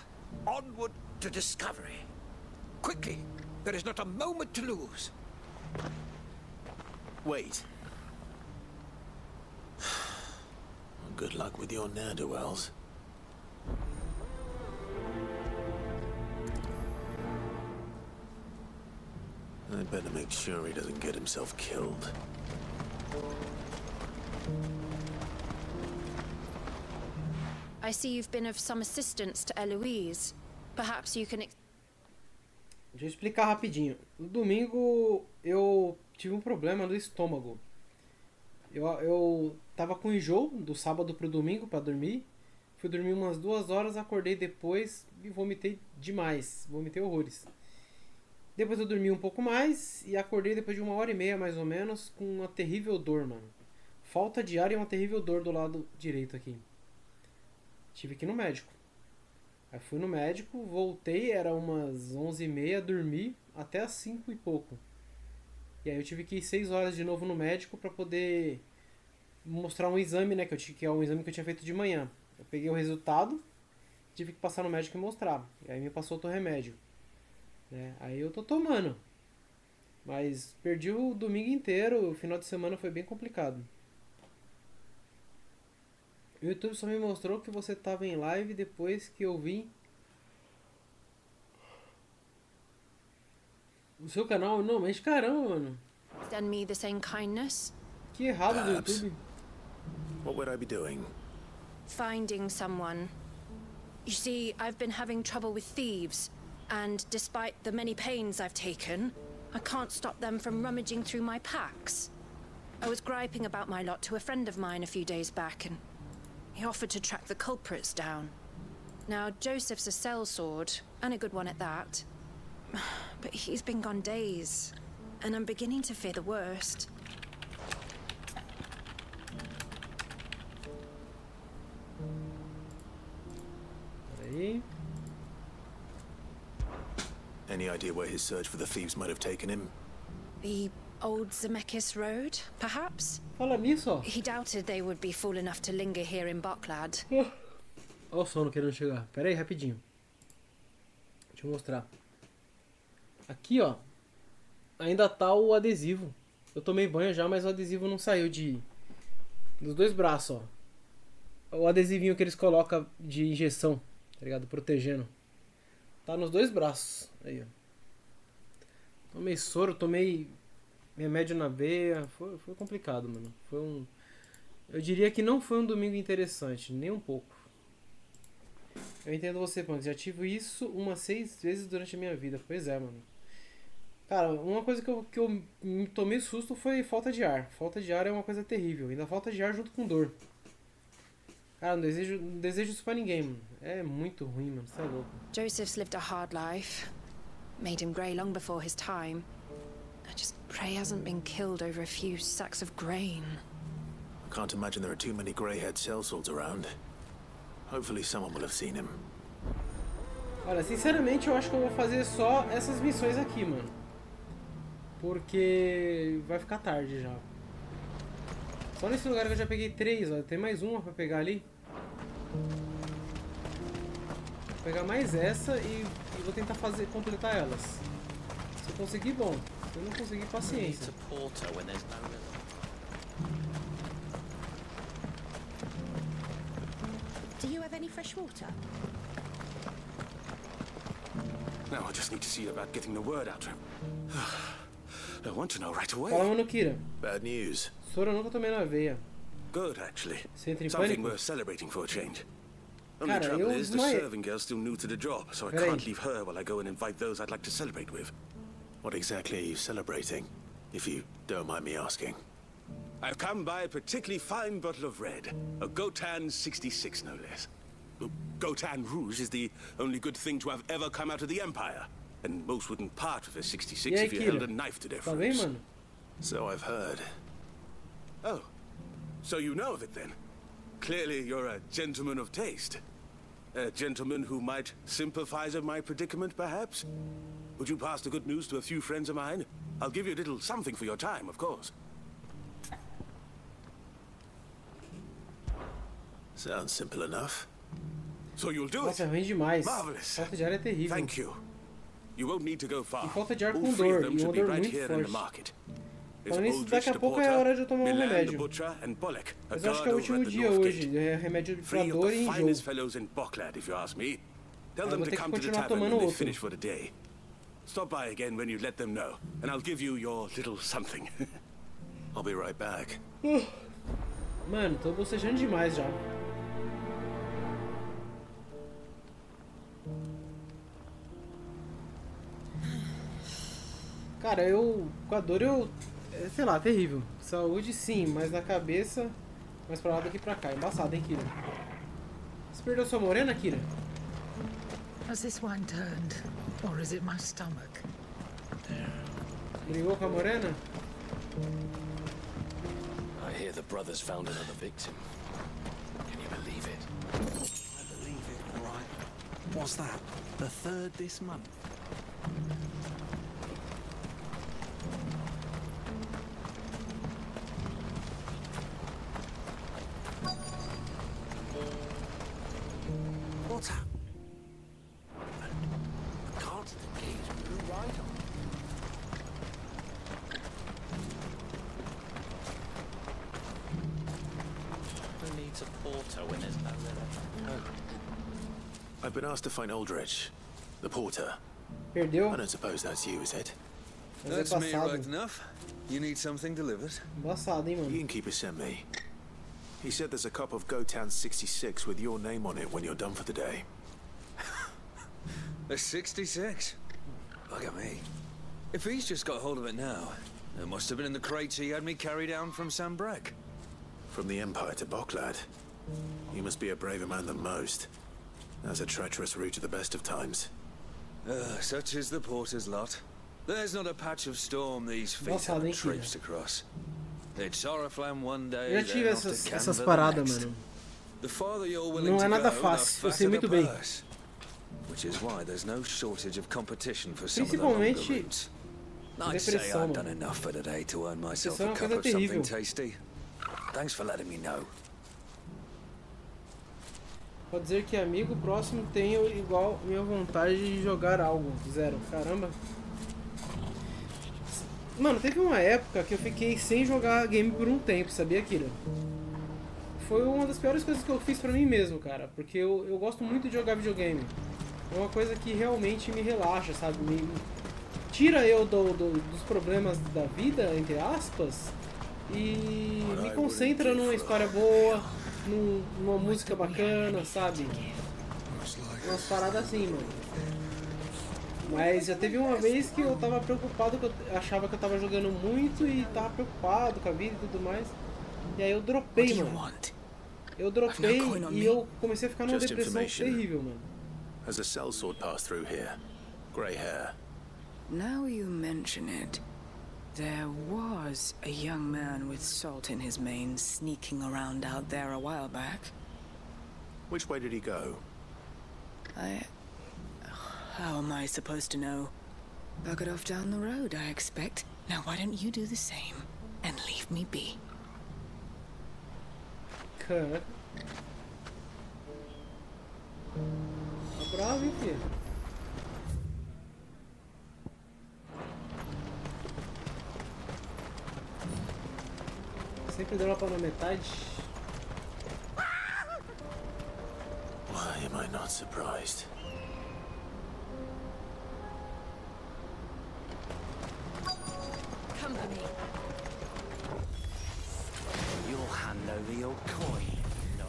onward to discovery. Quickly, there is not a moment to lose. Wait. Good luck with your ne'er-do-wells. I'd better make sure he doesn't get himself killed. I see you've been of some assistance to Eloise. Perhaps you can... Deixa eu explicar rapidinho. No domingo eu tive um problema no estômago. Eu tava com enjoo do sábado pro domingo pra dormir. Fui dormir umas 2 horas, acordei depois e vomitei demais. Vomitei horrores. Depois eu dormi um pouco mais e acordei depois de 1h30 mais ou menos com uma terrível dor, mano. Falta de ar e uma terrível dor do lado direito aqui. Tive que ir no médico. Aí fui no médico, voltei, era umas 11h30, dormi até as 5 e pouco. E aí eu tive que ir 6 horas de novo no médico pra poder mostrar um exame, né, que é um exame que eu tinha feito de manhã. Eu peguei o resultado, tive que passar no médico e mostrar. E aí me passou outro remédio. Né? Aí eu tô tomando. Mas perdi o domingo inteiro, o final de semana foi bem complicado. O YouTube só me mostrou que você tava em live depois que eu vim. O seu canal, não, mas caramba, mano. Extend me the same kindness. Que errado do YouTube. What would I be doing? Finding someone. You see, I've been having trouble with thieves, and despite the many pains I've taken, I can't stop them from rummaging through my packs. I was griping about my lot to a friend of mine a few days back, and he offered to track the culprits down. Now, Joseph's a sellsword, and a good one at that. But he's been gone days, and I'm beginning to fear the worst. Peraí. Any idea where his search for the thieves might have taken him? The old Zemeckis Road, perhaps? Fala nisso, ó. He doubted they would be fool enough to linger here in Boklad. Olha o sono querendo chegar. Pera aí, rapidinho. Deixa eu mostrar. Aqui, ó. Ainda tá o adesivo. Eu tomei banho já, mas o adesivo não saiu dos 2 braços, ó. O adesivinho que eles colocam de injeção, tá ligado? Protegendo. Tá nos 2 braços. Aí, ó. Tomei soro, tomei remédio na veia. Foi complicado, mano. Eu diria que não foi um domingo interessante, nem um pouco. Eu entendo você, Punk. Já tive isso umas 6 vezes durante a minha vida. Pois é, mano. Cara, uma coisa que eu me tomei susto foi falta de ar. Falta de ar é uma coisa terrível. Ainda falta de ar junto com dor. Cara, não desejo isso pra ninguém, mano. É muito ruim, mano. Você é louco. Joseph's lived a hard life. Made him grey long before his time. I just pray he hasn't been killed over a few sacks of grain. Can't imagine there are too many grey-haired sellswords around. Hopefully someone will have seen him. Olha, sinceramente eu acho que eu vou fazer só essas missões aqui, mano. Porque vai ficar tarde já. Só nesse lugar que eu já peguei 3, ó. Tem mais uma pra pegar ali. Vou pegar mais essa e vou tentar completar elas. Se eu conseguir, bom. Se eu não conseguir, paciência. Do you have any fresh water? Now I just need to see about getting the word out to him. I want to know right away. Fala, mano, Kira. Bad news. Soro eu nunca tomei na veia. Good, actually. Você entra em Something pânico? worth celebrating for a change. Only Cara, trouble eu is the desmaiei. serving girl's still new to the job, so I Peraí. can't leave her while I go and invite those I'd like to celebrate with. What exactly are you celebrating, if you don't mind me asking? I've come by a particularly fine bottle of red. A Gotan 66, no less. Gotan Rouge is the only good thing to have ever come out of the Empire. And most wouldn't part with a 66 E aí, if you Kira? held a knife to their Tá bem, throats. mano? So I've heard. Oh, so you know of it then? Clearly you're a gentleman of taste. A gentleman who might sympathize with my predicament, perhaps? Would you pass the good news to a few friends of mine? I'll give you a little something for your time, of course. Sounds simple enough. So you'll do Nossa, é it? ruim demais. Marvelous. Falta de ar é terrível. Thank you. You won't need to go far. E falta de ar All com three of dor, them e should uma be dor right muito here in the forte. market. There's Falando nisso, Aldrich daqui a the pouco é porter, hora de eu tomar um Milan the remédio. butcher, and Bolek, a Mas eu acho que é guard o over último at the dia North hoje. Gate. É remédio pra Three of dor the e enjoo. finest fellows in Boklad, if you ask me. Tell Eu them vou to ter que come to the continuar tavern tomando when they outro. finish for the day. Stop by again when you let them know, and I'll give you your little something. I'll be right back. Mano, tô bocejando demais já. Cara, com a dor sei lá, terrível. Saúde sim, mas na cabeça, mais pra lá daqui pra cá. Embaçado, hein, Kira? Você perdeu sua morena, Kira? Has this wine turned, or is it my stomach? Brigou com a morena? I hear the brothers found another victim. Can you believe it? I believe it, all right. What's that? The third this month? What's that? The cards of the keys blew right on. Who needs a porter when there's nowhere left to go? I've been asked to find Aldrich, the porter. Perdeu? I don't suppose that's you, is it? Mas é That's me passado. right enough. You need something delivered? Embaçado, hein, The mano? innkeeper sent me. He said there's a cup of Gotan 66 with your name on it when you're done for the day. A 66? Look at me. If he's just got hold of it now, it must have been in the crates he had me carry down from Sambrek. From the Empire to Boklad. You must be a braver man than most. That's a treacherous route at the best of times. Such is the porter's lot. There's not a patch of storm these feet Nossa, haven't nem que- traipsed across. It's Oriflamme one day, Eu já tive then off to essas Canva the paradas, next. mano. The farther you're willing Não to é nada go, fácil, the eu sei fatter muito the bem. purse. Which is why there's no shortage of competition for some of the longer Principalmente routes. I'd say depressão, I've done mano. enough for today to earn myself Depressão é a uma cup coisa of something terrível. tasty. Thanks for letting me know. Pode dizer que amigo próximo tenho igual minha vontade de jogar algo. Zero. Caramba. Mano, teve uma época que eu fiquei sem jogar game por um tempo, sabia, Kira? Foi uma das piores coisas que eu fiz pra mim mesmo, cara. Porque eu gosto muito de jogar videogame. É uma coisa que realmente me relaxa, sabe? Me tira eu dos problemas da vida, entre aspas, e me concentra numa história boa, numa música bacana, sabe? Umas paradas assim, mano. Mas já teve uma vez que eu tava preocupado, que eu achava que eu tava jogando muito e tava preocupado com a vida e tudo mais. E aí eu dropei, mano. Eu dropei e eu comecei a ficar numa Just depressão information. terrível, mano. Has a sellsword passed through here? Grey hair. Now you mention it, There was a young man with salt in his mane sneaking around out there a while back. Which way did he go? How am I supposed to know? Buggered off down the road, I expect. Now why don't you do the same and leave me be? Cara. Tá bravo, hein, filho? Sempre dropa na metade. Why am I not surprised? Come for me. You'll hand over your coin.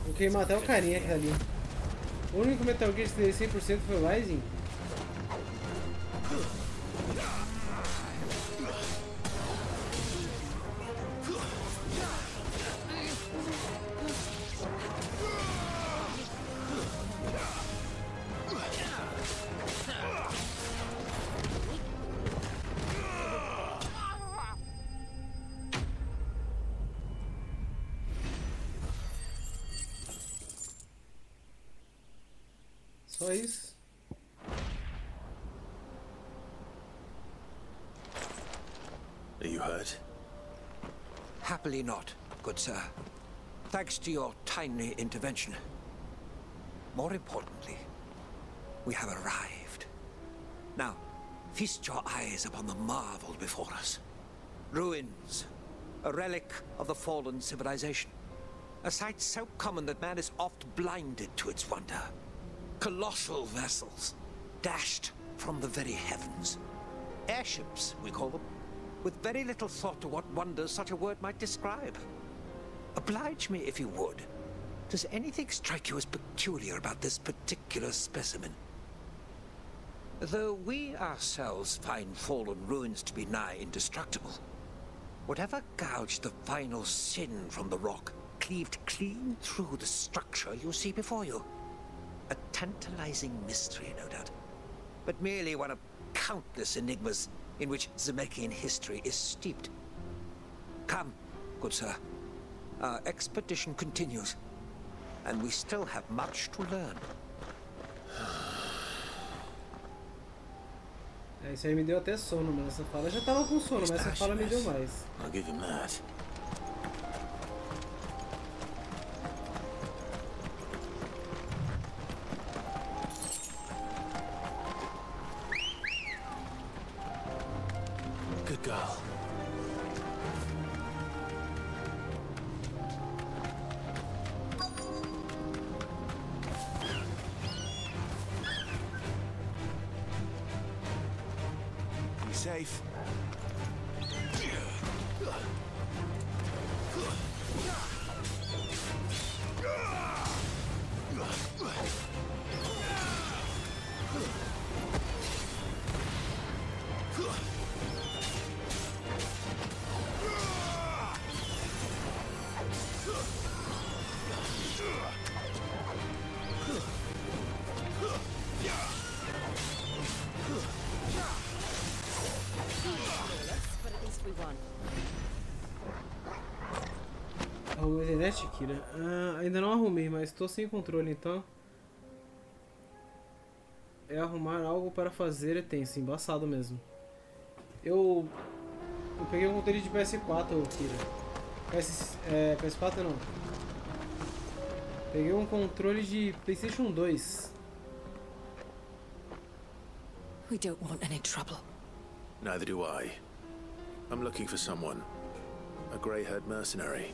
Vou queimar até o carinha aqui ali. O único Metal Gear que deu 100% foi o Rising. Só isso. Are you hurt? Happily not, good sir. Thanks to your timely intervention. More importantly, we have arrived. Now, feast your eyes upon the marvel before us. Ruins, a relic of the fallen civilization. A sight so common that man is oft blinded to its wonder. Colossal vessels, dashed from the very heavens. Airships, we call them, with very little thought to what wonders such a word might describe. Oblige me if you would. Does anything strike you as peculiar about this particular specimen? Though we ourselves find fallen ruins to be nigh indestructible, whatever gouged the final sin from the rock cleaved clean through the structure you see before you. A tantalizing mystery, no doubt, but merely one of countless enigmas in which Zemeckyan history is steeped. Come, good sir. Our expedition continues, and we still have much to learn. Isso aí me deu até sono, mas essa fala. Eu já tava com sono, mas essa fala me deu mais. I'll give him that. Good girl. Be safe. Arrumei a internet, Kira? Ainda não arrumei, mas estou sem controle, então. É arrumar algo para fazer é tenso, embaçado mesmo. Eu peguei um controle de PS4, Kira. PS4 não. Peguei um controle de PlayStation 2. We don't want any trouble. Neither do I. I'm looking for someone. A grey-haired mercenary.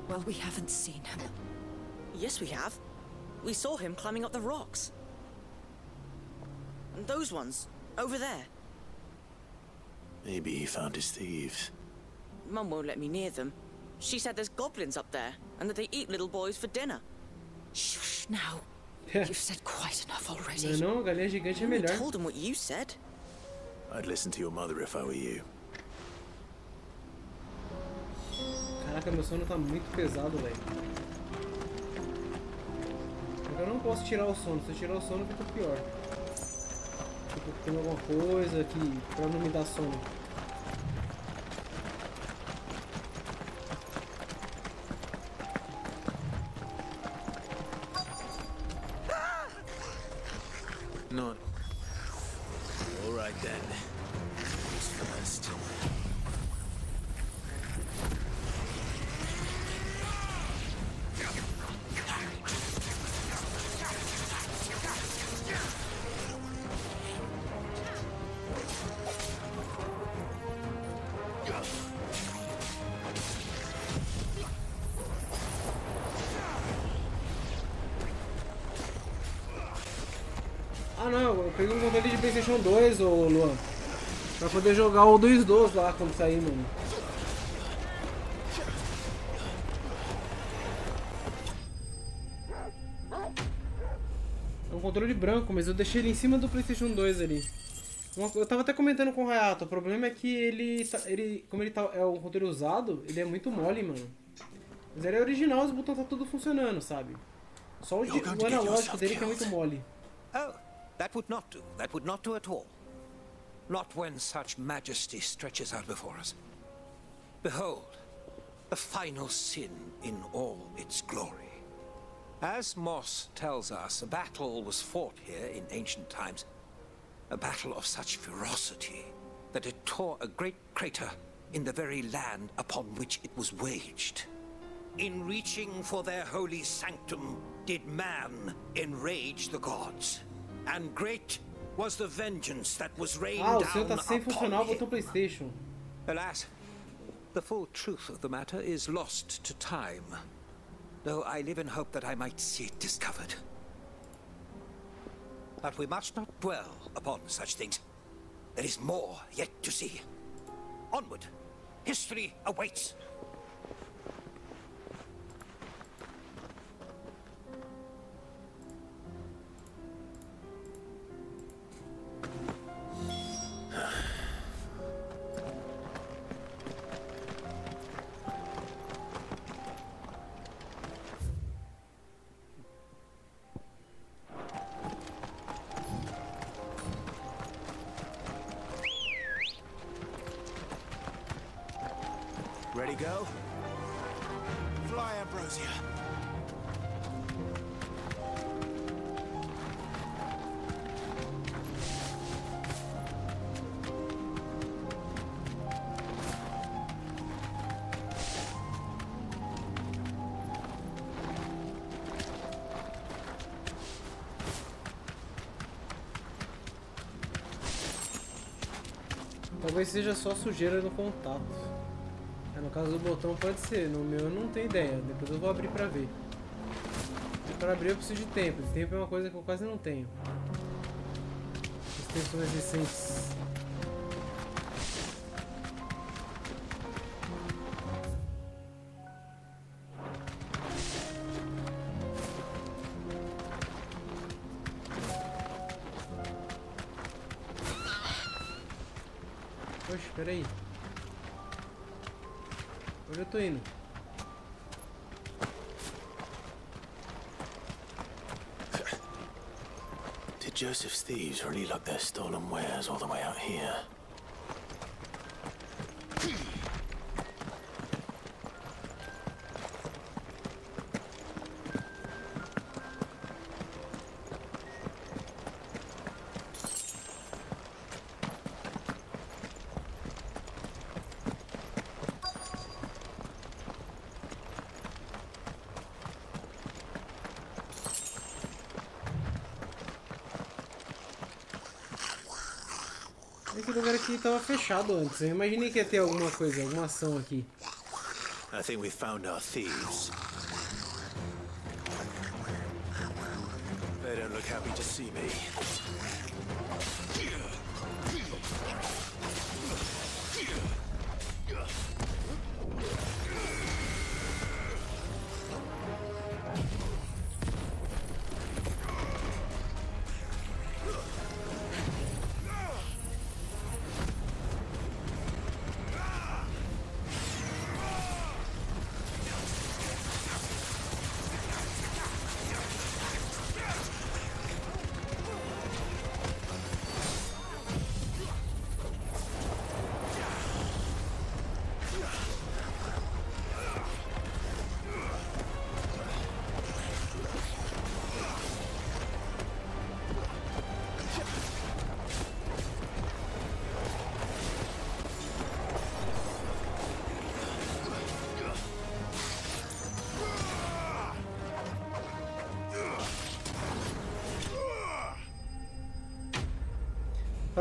Well, we haven't seen him. Yes, we have. We saw him climbing up the rocks. And those ones, over there. Maybe he found his thieves. Mum won't let me near them. She said there's goblins up there, and that they eat little boys for dinner. Shush now. You've said quite enough already. Não, galinha gigante é melhor. I told them what you said. I'd listen to your mother if I were you. Caraca, meu sono tá muito pesado, velho. Eu não posso tirar o sono. Se eu tirar o sono, fica pior. Tipo, tem alguma coisa que pra não me dar sono. right then. Who's first? Ah não, eu peguei um controle de PlayStation 2, ô Luan. Pra poder jogar o 2 lá quando sair, mano. É um controle branco, mas eu deixei ele em cima do PlayStation 2 ali. Eu tava até comentando com o Hayato, o problema é que como ele é um controle usado, ele é muito mole, mano. Mas ele é original, os botões tá tudo funcionando, sabe? Só o analógico dele que é muito mole. Oh, that would not do. That would not do at all. Not when such majesty stretches out before us. Behold, the final sin in all its glory. As Moss tells us, a battle was fought here in ancient times. A battle of such ferocity that it tore a great crater in the very land upon which it was waged. In reaching for their holy sanctum, did man enrage the gods. And great was the vengeance that was rained o seu down tá sem funcionar o upon botão him. PlayStation. Alas, the full truth of the matter is lost to time. Though I live in hope that I might see it discovered. But we must not dwell upon such things. There is more yet to see. Onward. History awaits. Ready, go? Fly, Ambrosia. Talvez seja só sujeira no contato. No caso do botão pode ser, no meu eu não tenho ideia, depois eu vou abrir pra ver. Para abrir eu preciso de tempo, e tempo é uma coisa que eu quase não tenho. Extensões recentes. Oxe, peraí. Onde eu tô indo? Did Joseph's thieves really lug their stolen wares all the way out here? Esse lugar aqui estava fechado antes. Eu imaginei que ia ter alguma coisa, alguma ação aqui. I think we found our thieves. They don't look happy to see me.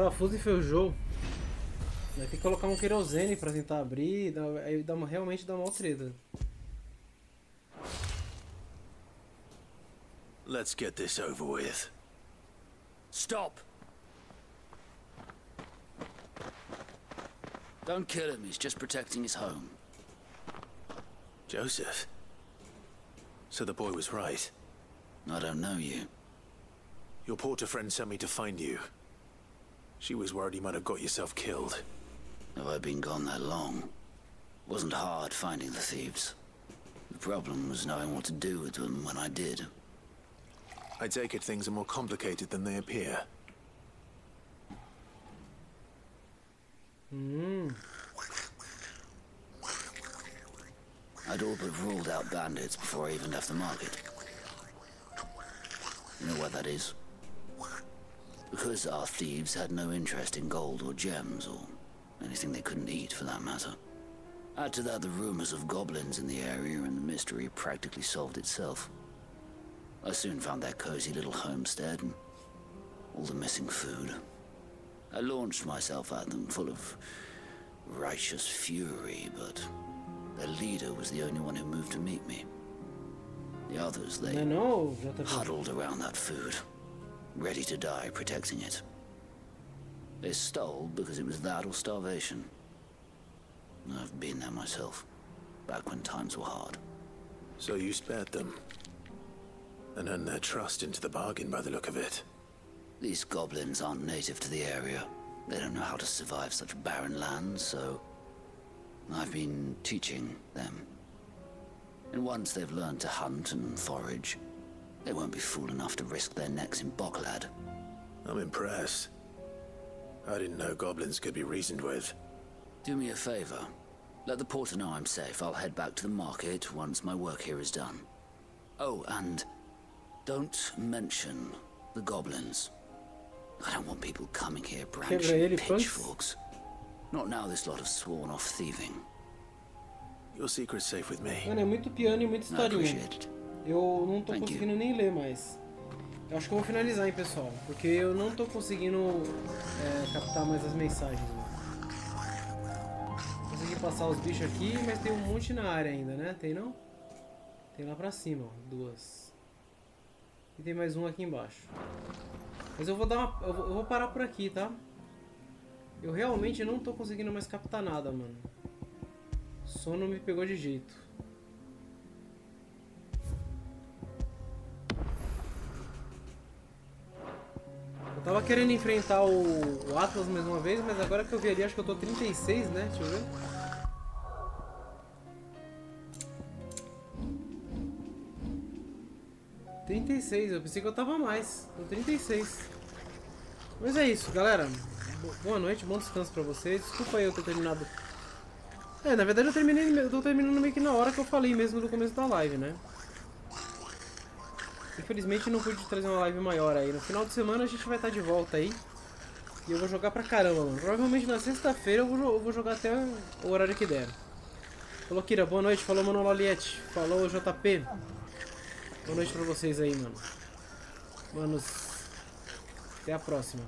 parafuso enferrujou. Vai ter que colocar um querosene pra tentar abrir, aí realmente dá uma treta. Let's get this over with. Stop! Don't kill him, he's just protecting his home. Joseph? So the boy was right? I don't know you. Your porter friend sent me to find you. She was worried you might have got yourself killed. Have I been gone that long? Wasn't hard finding the thieves. The problem was knowing what to do with them when I did. I take it things are more complicated than they appear. I'd all but ruled out bandits before I even left the market. You know what that is? Because our thieves had no interest in gold or gems or anything they couldn't eat for that matter. Add to that the rumors of goblins in the area and the mystery practically solved itself. I soon found their cozy little homestead and all the missing food. I launched myself at them full of righteous fury, but their leader was the only one who moved to meet me. The others, they huddled around that food, ready to die protecting it. They stole because it was that or starvation. I've been there myself, back when times were hard. So you spared them? And earned their trust into the bargain by the look of it. These goblins aren't native to the area. They don't know how to survive such barren lands, so I've been teaching them. And once they've learned to hunt and forage, they won't be fool enough to risk their necks in Bocklad. I'm impressed. I didn't know goblins could be reasoned with. Do me a favor. Let the porter know I'm safe. I'll head back to the market once my work here is done. Oh, and don't mention the goblins. I don't want people coming here brandishing pitchforks. Not now this lot have sworn off thieving. Your secret's safe with me. Mano, é muito piano e muita historinha. Eu não tô conseguindo nem ler mais. Eu acho que eu vou finalizar, hein, pessoal. Porque eu não tô conseguindo captar mais as mensagens, mano. Consegui passar os bichos aqui, mas tem um monte na área ainda, né? Tem não? Tem lá pra cima, ó. 2. E tem mais um aqui embaixo. Mas eu vou dar uma... eu vou parar por aqui, tá? Eu realmente não tô conseguindo mais captar nada, mano. Sono me pegou de jeito. Eu tava querendo enfrentar o Atrlas mais uma vez, mas agora que eu vi ali, acho que eu tô 36, né? Deixa eu ver. Eu pensei que eu tava mais. Tô 36. Mas é isso, galera. Boa noite, bom descanso pra vocês. Desculpa aí eu ter terminado. Na verdade eu tô terminando meio que na hora que eu falei mesmo do começo da live, né? Infelizmente não pude trazer uma live maior aí. No final de semana a gente vai estar de volta aí. E eu vou jogar pra caramba, mano. Provavelmente na sexta-feira eu vou jogar até o horário que der. Falou, Kira, boa noite. Falou, Mano Loliette. Falou, JP. Boa noite pra vocês aí, mano. Manos, até a próxima.